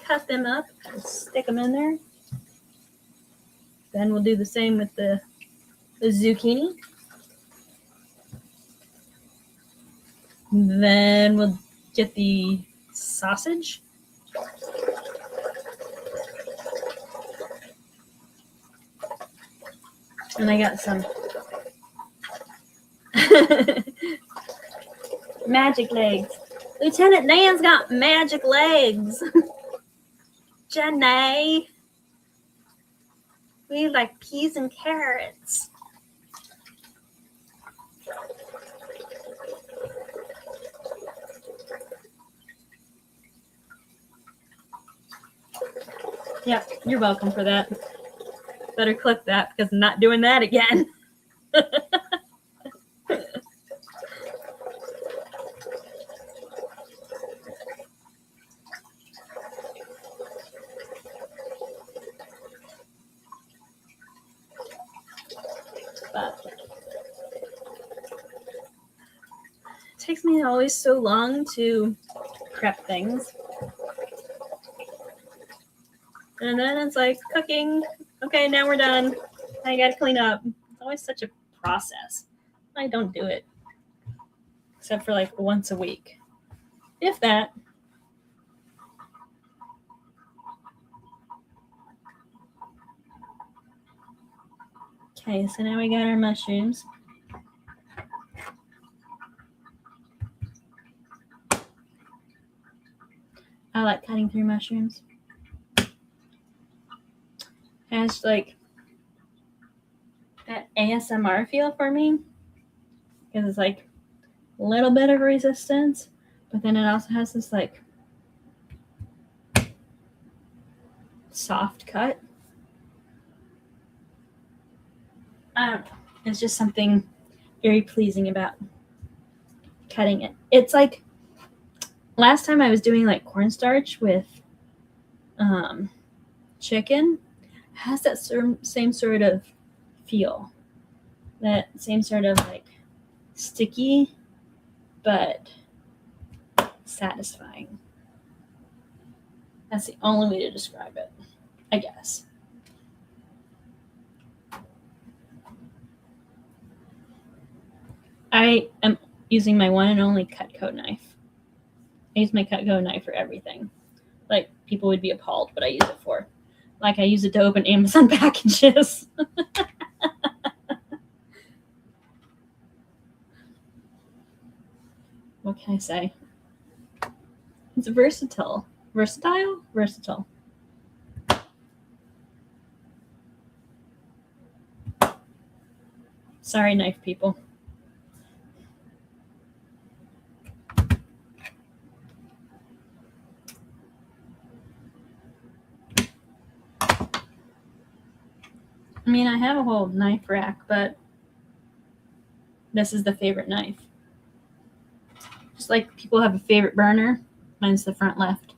cut them up and stick them in there. Then we'll do the same with the zucchini. Then we'll get the sausage. And I got some magic legs. Lieutenant Dan's got magic legs. Jenny. We like peas and carrots. Yeah, you're welcome for that. Better clip that because I'm not doing that again. But it takes me always so long to prep things. And then it's like cooking. Okay, now we're done. I gotta clean up. It's always such a process. I don't do it. Except for like once a week. If that. Okay, so now we got our mushrooms. I like cutting through mushrooms. It has like that ASMR feel for me. Because it's like a little bit of resistance, but then it also has this like soft cut. I don't know. It's just something very pleasing about cutting it. It's like last time I was doing like cornstarch with chicken, it has that same sort of feel, that same sort of like sticky but satisfying. That's the only way to describe it, I guess. I am using my one and only Cutco knife. I use my Cutco knife for everything. Like, people would be appalled what I use it for. Like, I use it to open Amazon packages. What can I say? It's versatile. Versatile? Versatile. Sorry, knife people. I mean, I have a whole knife rack, but this is the favorite knife. Just like people have a favorite burner, mine's the front left.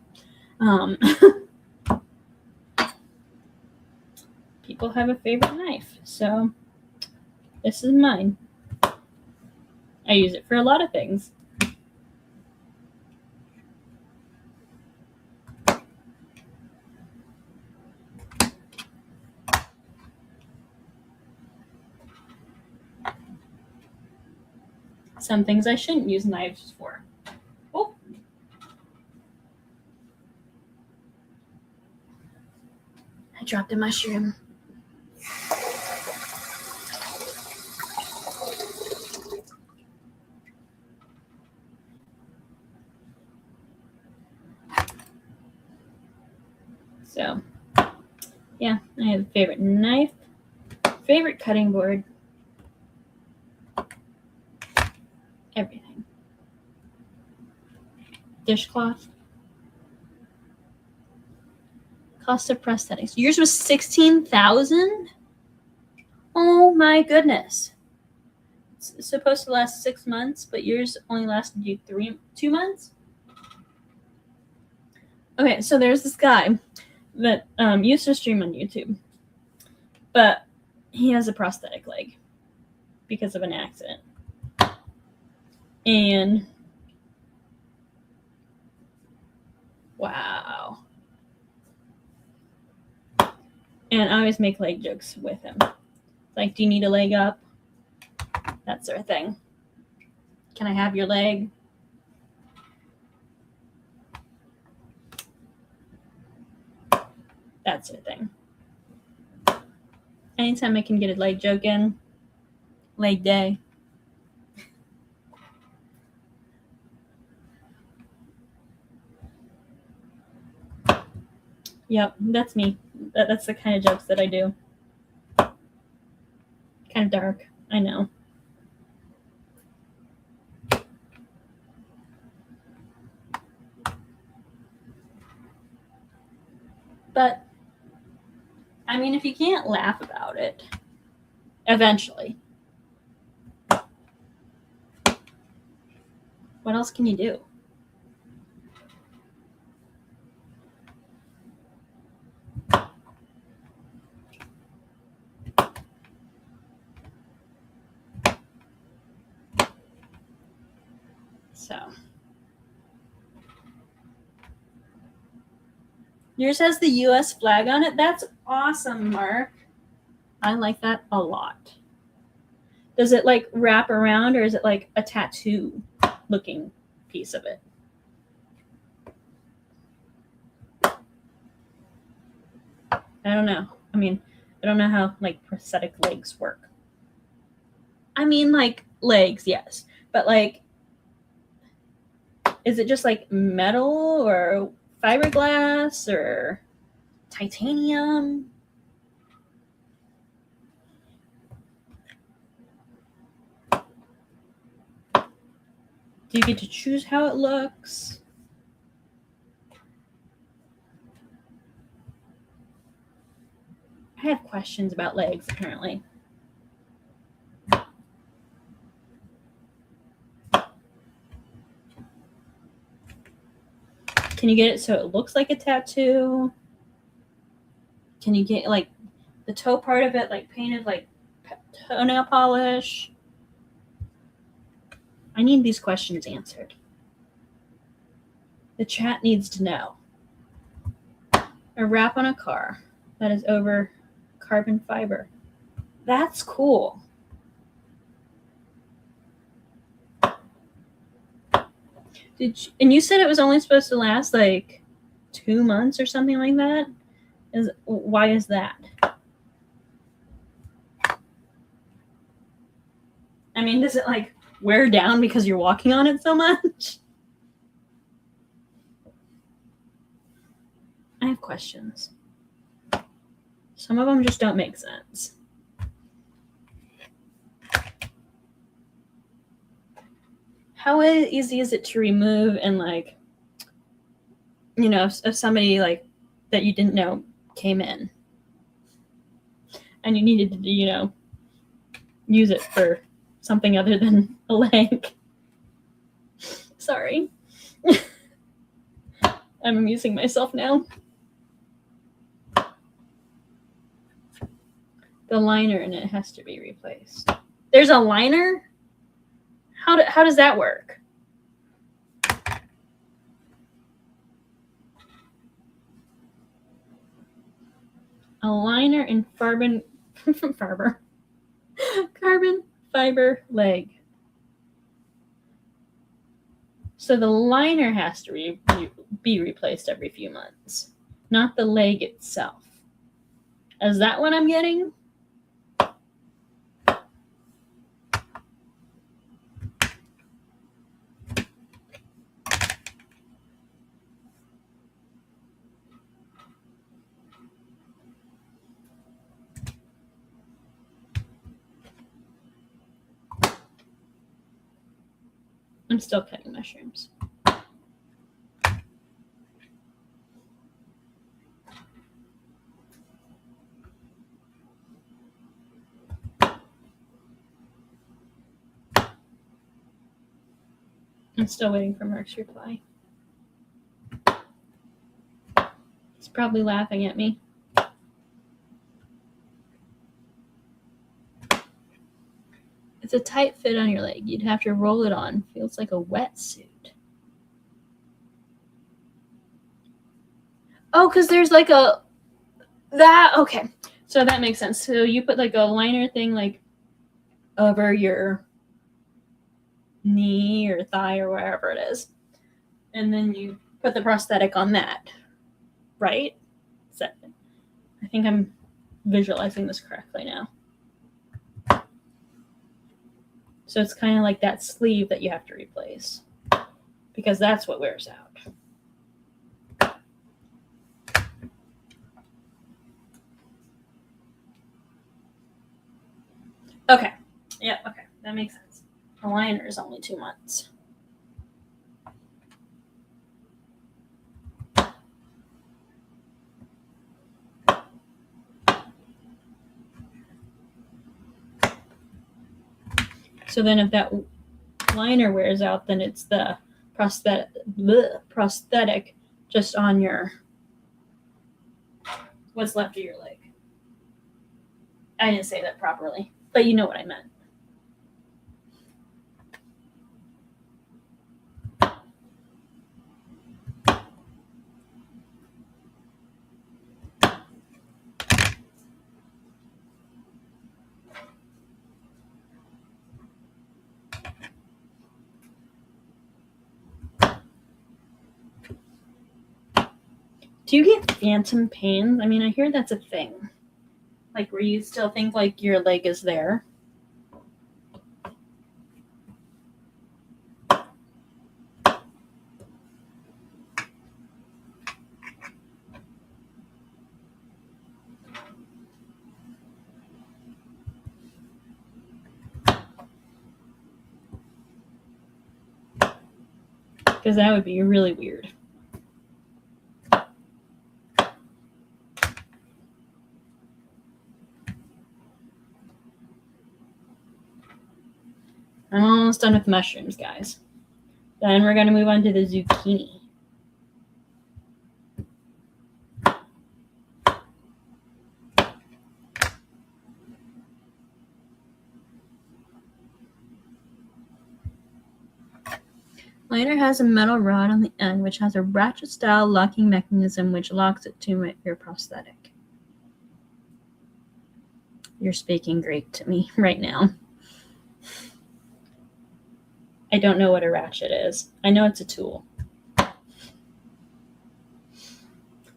People have a favorite knife, so this is mine. I use it for a lot of things. Some things I shouldn't use knives for. Oh. I dropped a mushroom. So, yeah, I have a favorite knife, favorite cutting board, everything. Dishcloth. Cost of prosthetics. Yours was $16,000? Oh my goodness. It's supposed to last 6 months, but yours only lasted you 2 months? Okay, so there's this guy that used to stream on YouTube, but he has a prosthetic leg because of an accident. And wow. And I always make leg jokes with him. Like, do you need a leg up? That sort of thing. Can I have your leg? That sort of thing. Anytime I can get a leg joke in, leg day. Yep, that's me. That's the kind of jokes that I do. Kind of dark, I know. But, I mean, if you can't laugh about it, eventually, what else can you do? So, yours has the US flag on it. That's awesome, Mark. I like that a lot. Does it like wrap around, or is it like a tattoo looking piece of it? I don't know. I mean, I don't know how like prosthetic legs work. I mean, like legs, yes, but like, is it just like metal or fiberglass or titanium? Do you get to choose how it looks? I have questions about legs, apparently. Can you get it so it looks like a tattoo? Can you get like the toe part of it like painted like toenail polish? I need these questions answered. The chat needs to know. A wrap on a car that is over carbon fiber. That's cool. And you said it was only supposed to last like 2 months or something like that? Why is that? I mean, does it like wear down because you're walking on it so much? I have questions. Some of them just don't make sense. How easy is it to remove and like, you know, if somebody like that you didn't know came in and you needed to, you know, use it for something other than a leg? Sorry. I'm amusing myself now. The liner in it has to be replaced. There's a liner? How does that work? A liner in carbon fiber leg. So the liner has to be replaced every few months, not the leg itself. Is that what I'm getting? I'm still cutting mushrooms. I'm still waiting for Mark's reply. He's probably laughing at me. It's a tight fit on your leg. You'd have to roll it on. Feels like a wetsuit. Oh, because there's like okay. So that makes sense. So you put like a liner thing like over your knee or thigh or wherever it is. And then you put the prosthetic on that. Right? I think I'm visualizing this correctly now. So it's kind of like that sleeve that you have to replace because that's what wears out. Okay. Yeah, okay. That makes sense. The liner is only 2 months. So then if that liner wears out, then it's the prosthetic just on your what's left of your leg. I didn't say that properly, but you know what I meant. Do you get phantom pains? I mean, I hear that's a thing. Like where you still think like your leg is there. Because that would be really weird. I'm almost done with mushrooms, guys. Then we're going to move on to the zucchini. Lighter has a metal rod on the end, which has a ratchet-style locking mechanism which locks it to your prosthetic. You're speaking Greek to me right now. I don't know what a ratchet is. I know it's a tool.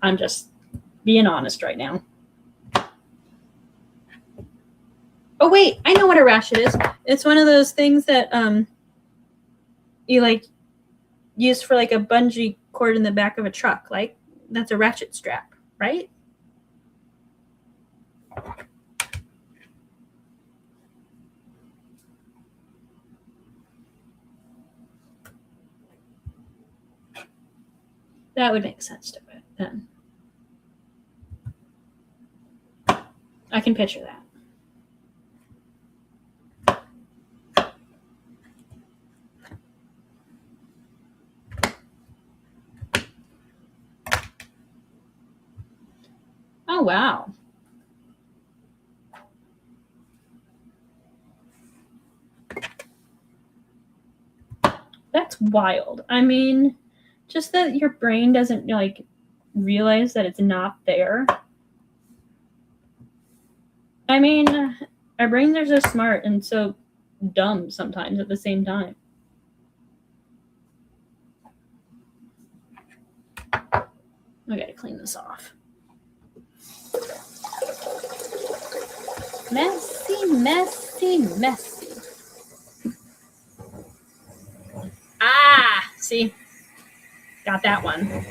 I'm just being honest right now. Oh, wait. I know what a ratchet is. It's one of those things that you like use for like a bungee cord in the back of a truck. Like, that's a ratchet strap, right? That would make sense to it then. I can picture that. Oh, wow. That's wild. I mean, just that your brain doesn't like realize that it's not there. I mean, our brains are so smart and so dumb sometimes at the same time. I gotta clean this off. Messy, messy, messy. Ah, see? Got that one.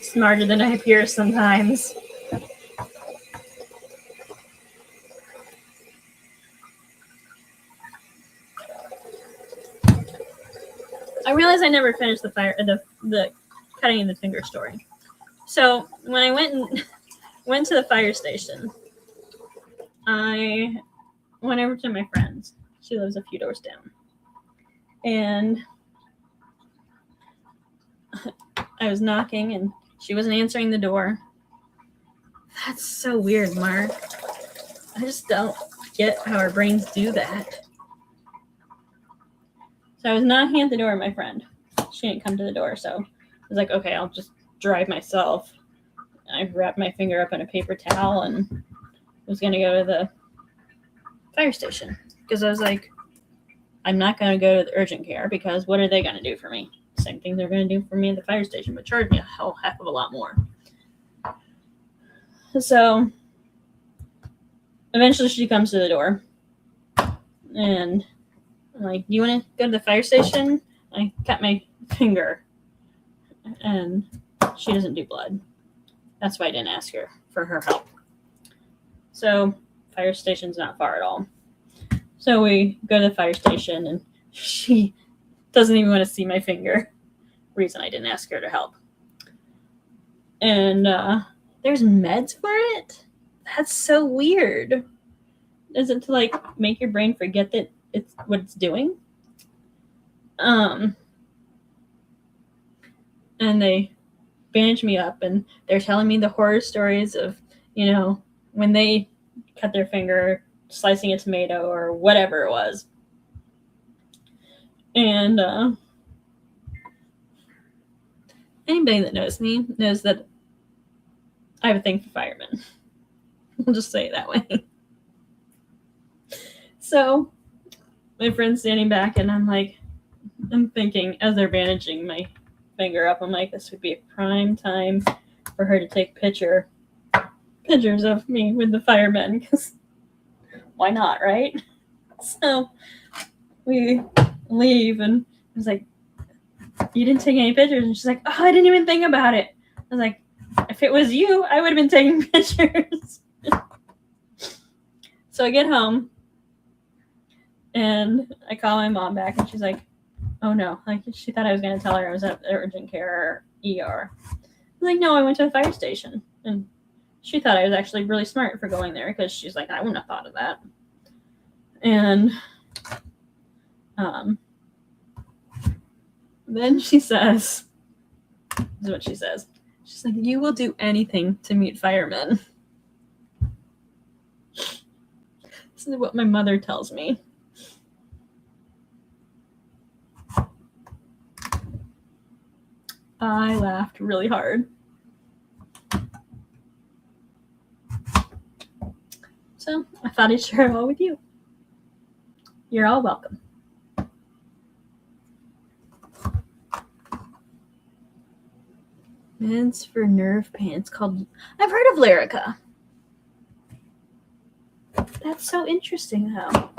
Smarter than I appear sometimes. I realized I never finished the cutting the finger story. So when I went to the fire station, I went over to my friend's. She lives a few doors down. And I was knocking and she wasn't answering the door. That's so weird, Mark. I just don't get how our brains do that. So I was knocking at the door of my friend. She didn't come to the door, so I was like, okay, I'll just drive myself. I wrapped my finger up in a paper towel and was going to go to the fire station because I was like, I'm not going to go to the urgent care because what are they going to do for me? Same thing they're going to do for me at the fire station, but charge me a whole heck of a lot more. So eventually she comes to the door and I'm like, do you want to go to the fire station? I cut my finger and she doesn't do blood. That's why I didn't ask her for her help. So fire station's not far at all. So we go to the fire station and she doesn't even want to see my finger. Reason I didn't ask her to help. And there's meds for it? That's so weird. Is it to like make your brain forget that it's what it's doing? And they bandage me up and they're telling me the horror stories of, you know, when they cut their finger slicing a tomato or whatever it was. And anybody that knows me knows that I have a thing for firemen. I'll just say it that way. So my friend's standing back and I'm thinking as they're bandaging my finger up, I'm like, this would be a prime time for her to take pictures of me with the firemen because why not, right? So we leave and I was like, you didn't take any pictures? And she's like, oh, I didn't even think about it. I was like, if it was you, I would have been taking pictures. So I get home and I call my mom back and she's like, oh no, like she thought I was going to tell her I was at urgent care or ER. I was like, no, I went to the fire station. And she thought I was actually really smart for going there because she's like, I wouldn't have thought of that. And then she says, this is what she says. She's like, you will do anything to meet firemen. This is what my mother tells me. I laughed really hard. So I thought I'd share it all with you. You're all welcome. Meds for nerve pain. It's called, I've heard of Lyrica. That's so interesting though.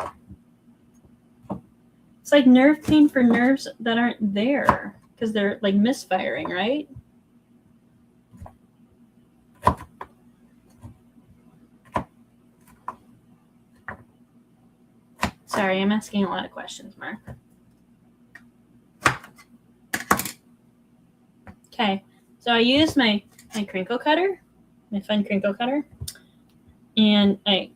It's like nerve pain for nerves that aren't there because they're like misfiring, right? Sorry, I'm asking a lot of questions, Mark. Okay, so I use my crinkle cutter, my fun crinkle cutter, and I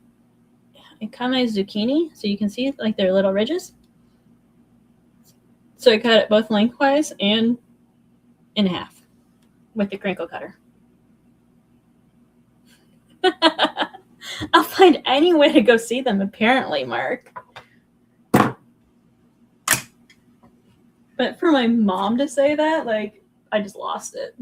cut my zucchini so you can see like their little ridges. So I cut it both lengthwise and in half with the crinkle cutter. I'll find any way to go see them, apparently, Mark. But for my mom to say that, like, I just lost it.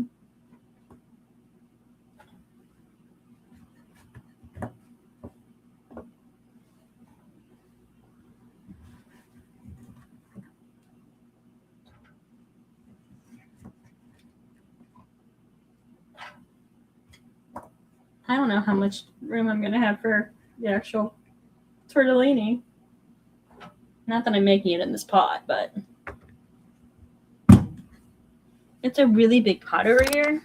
I don't know how much room I'm going to have for the actual tortellini. Not that I'm making it in this pot, but it's a really big pot over here.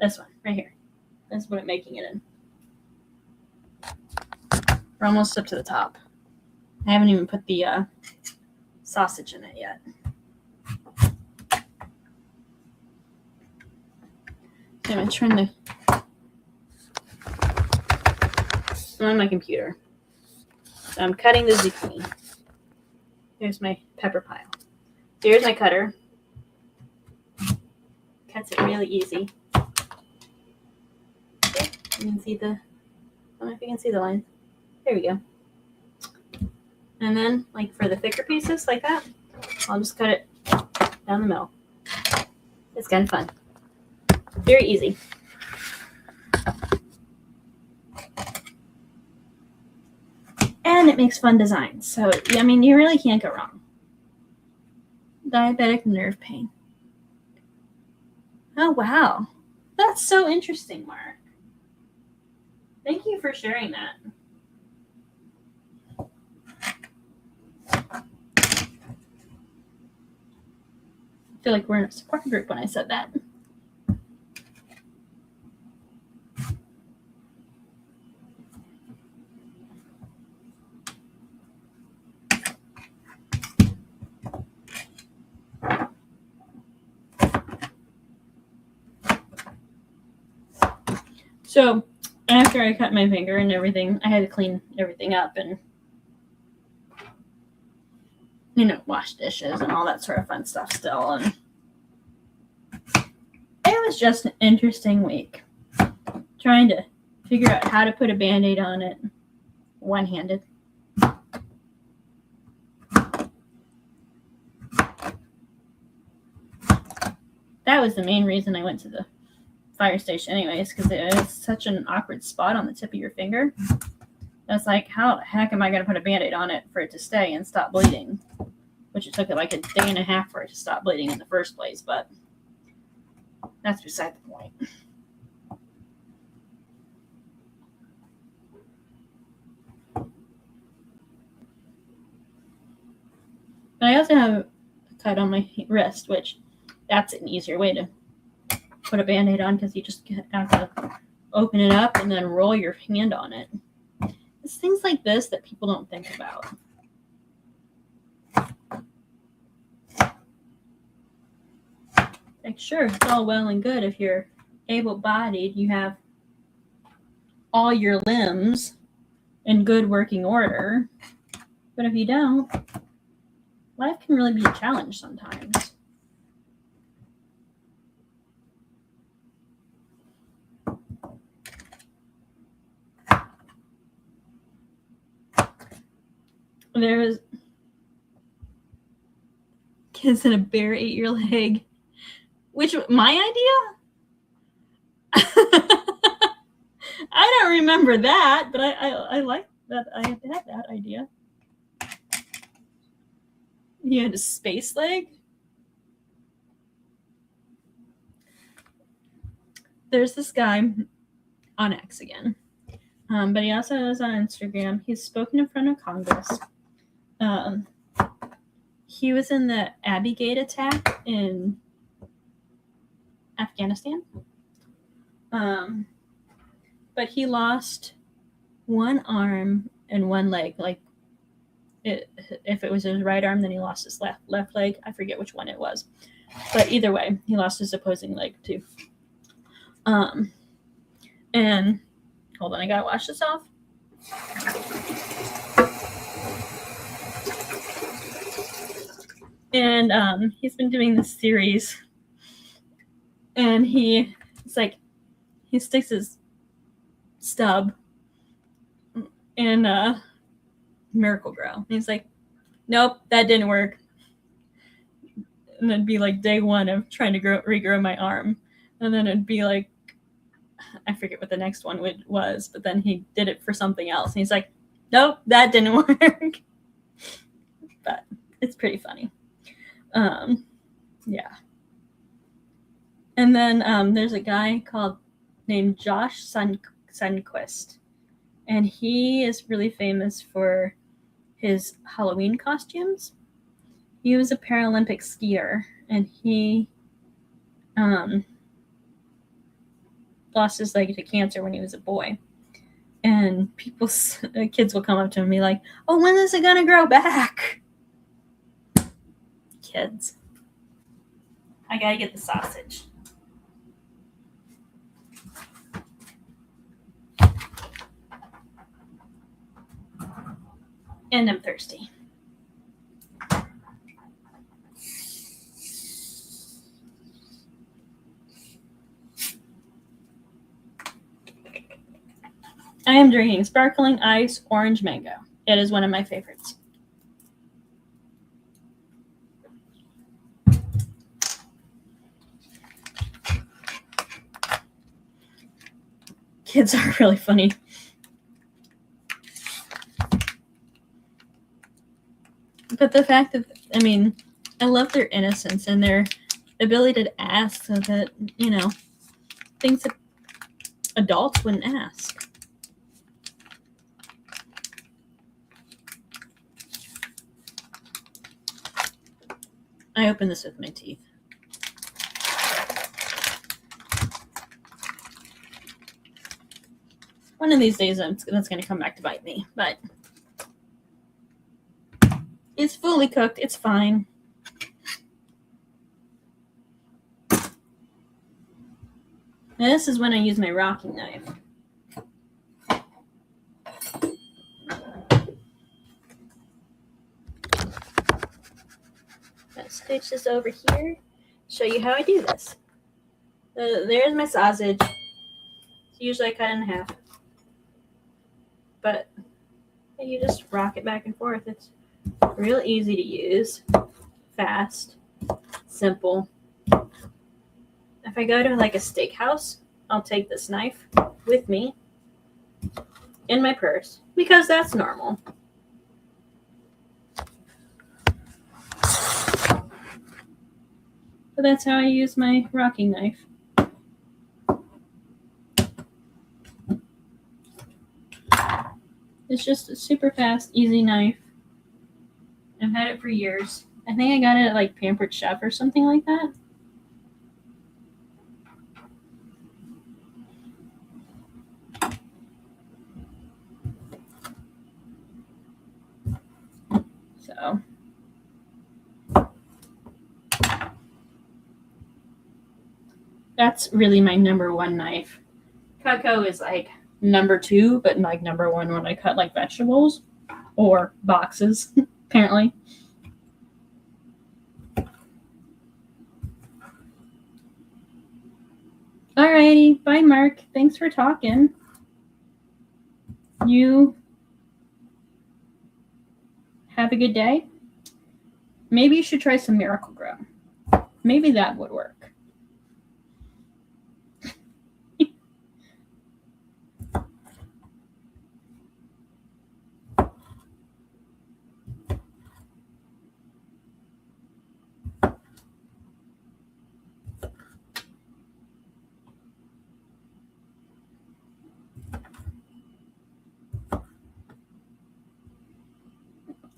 This one, right here. That's what I'm making it in. We're almost up to the top. I haven't even put the sausage in it yet. So I'm going to turn I'm on my computer. So I'm cutting the zucchini. Here's my pepper pile. So here's my cutter. Cuts it really easy. Okay, you can see the, I don't know if you can see the line. There we go. And then, like for the thicker pieces, like that, I'll just cut it down the middle. It's kind of fun. Very easy. And it makes fun designs. So, I mean, you really can't go wrong. Diabetic nerve pain. Oh, wow. That's so interesting, Mark. Thank you for sharing that. I feel like we're in a support group when I said that. So after I cut my finger and everything, I had to clean everything up and, you know, wash dishes and all that sort of fun stuff still. And it was just an interesting week trying to figure out how to put a Band-Aid on it one-handed. That was the main reason I went to the fire station anyways, because it was such an awkward spot on the tip of your finger. I was like, how the heck am I going to put a Band-Aid on it for it to stay and stop bleeding? Which it took like a day and a half for it to stop bleeding in the first place, but that's beside the point. But I also have a cut on my wrist, which that's an easier way to put a Band-Aid on because you just have to open it up and then roll your hand on it. It's things like this that people don't think about. Like, sure, it's all well and good if you're able-bodied, you have all your limbs in good working order. But if you don't, life can really be a challenge sometimes. There was kids and a bear ate your leg. Which, my idea? I don't remember that, but I like that I had that idea. He had a space leg. There's this guy on X again, but he also is on Instagram. He's spoken in front of Congress. He was in the Abbey Gate attack in Afghanistan. But he lost one arm and one leg. Like, if it was his right arm, then he lost his left leg. I forget which one it was. But either way, he lost his opposing leg too. And hold on, I gotta wash this off. And he's been doing this series, and he sticks his stub in Miracle-Gro. And he's like, nope, that didn't work. And then it'd be like day one of trying to regrow my arm. And then it'd be like, I forget what the next one was, but then he did it for something else. And he's like, nope, that didn't work. But it's pretty funny. Yeah. And then there's a guy named Josh Sundquist. And he is really famous for his Halloween costumes. He was a Paralympic skier, and he lost his leg to cancer when he was a boy. And kids will come up to him and be like, oh, when is it going to grow back? Kids. I got to get the sausage. And I'm thirsty. I am drinking sparkling ice orange mango. It is one of my favorites. Kids are really funny. But the fact that, I love their innocence and their ability to ask so that, things that adults wouldn't ask. I open this with my teeth. One of these days, that's going to come back to bite me, but it's fully cooked. It's fine. Now, this is when I use my rocking knife. Let's scooch this over here. Show you how I do this. There's my sausage. Usually I cut it in half. But you just rock it back and forth. It's real easy to use, fast, simple. If I go to like a steakhouse, I'll take this knife with me in my purse because that's normal. But that's how I use my rocking knife. It's just a super fast, easy knife. I've had it for years. I think I got it at like Pampered Chef or something like that. So that's really my number one knife. Cutco is like number two, but like number one when I cut like vegetables or boxes, apparently. Alrighty, bye Mark. Thanks for talking. You have a good day. Maybe you should try some Miracle-Gro. Maybe that would work.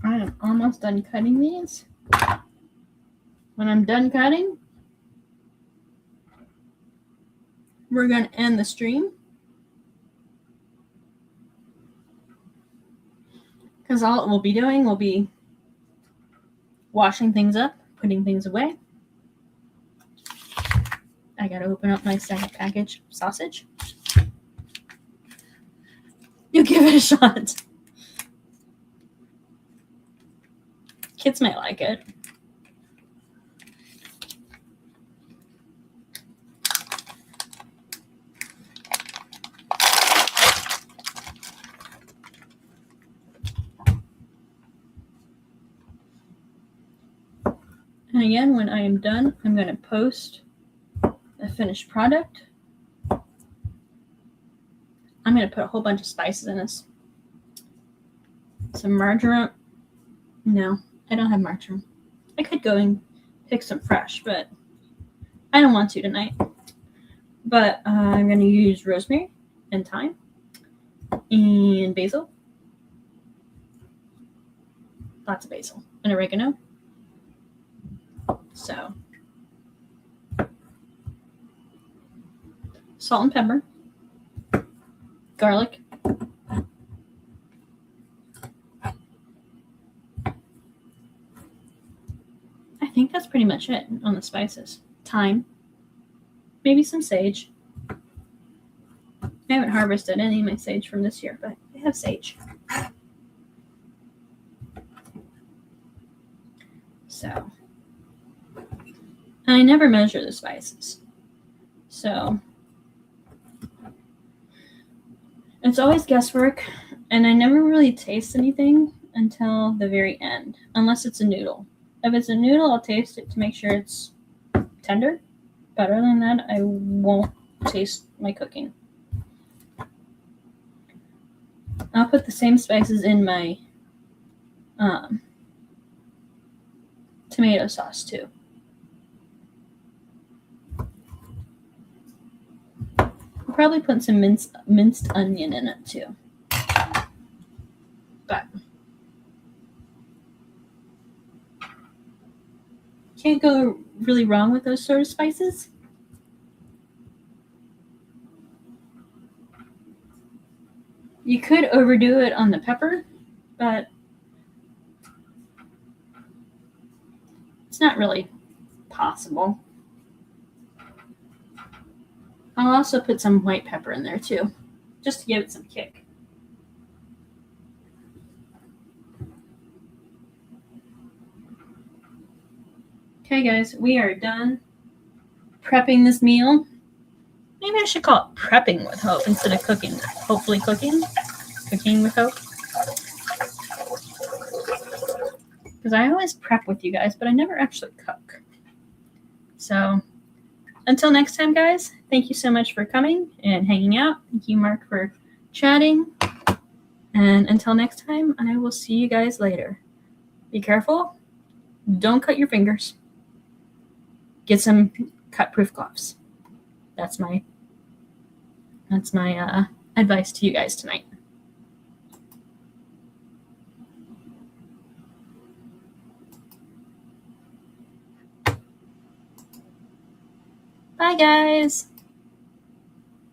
I am almost done cutting these. When I'm done cutting, we're going to end the stream. Because all we'll be doing will be washing things up, putting things away. I got to open up my second package of sausage. You give it a shot. Kids might like it. And again, when I am done, I'm going to post the finished product. I'm going to put a whole bunch of spices in this. Some marjoram. No, I don't have marjoram. I could go and pick some fresh, but I don't want to tonight. But I'm going to use rosemary and thyme and basil. Lots of basil and oregano. So, salt and pepper, garlic, I think that's pretty much it on the spices. Thyme, maybe some sage. I haven't harvested any of my sage from this year, but I have sage. So, I never measure the spices. So, it's always guesswork, and I never really taste anything until the very end, unless it's a noodle. If it's a noodle, I'll taste it to make sure it's tender. But other than that, I won't taste my cooking. I'll put the same spices in my tomato sauce too. I'll probably put some minced onion in it too. But can't go really wrong with those sort of spices. You could overdo it on the pepper, but it's not really possible. I'll also put some white pepper in there too, just to give it some kick. Okay, guys, we are done prepping this meal. Maybe I should call it prepping with hope instead of cooking. Hopefully cooking. Cooking with hope. Because I always prep with you guys, but I never actually cook. So until next time, guys, thank you so much for coming and hanging out. Thank you, Mark, for chatting. And until next time, I will see you guys later. Be careful. Don't cut your fingers. Get some cut-proof gloves. That's my advice to you guys tonight. Bye, guys.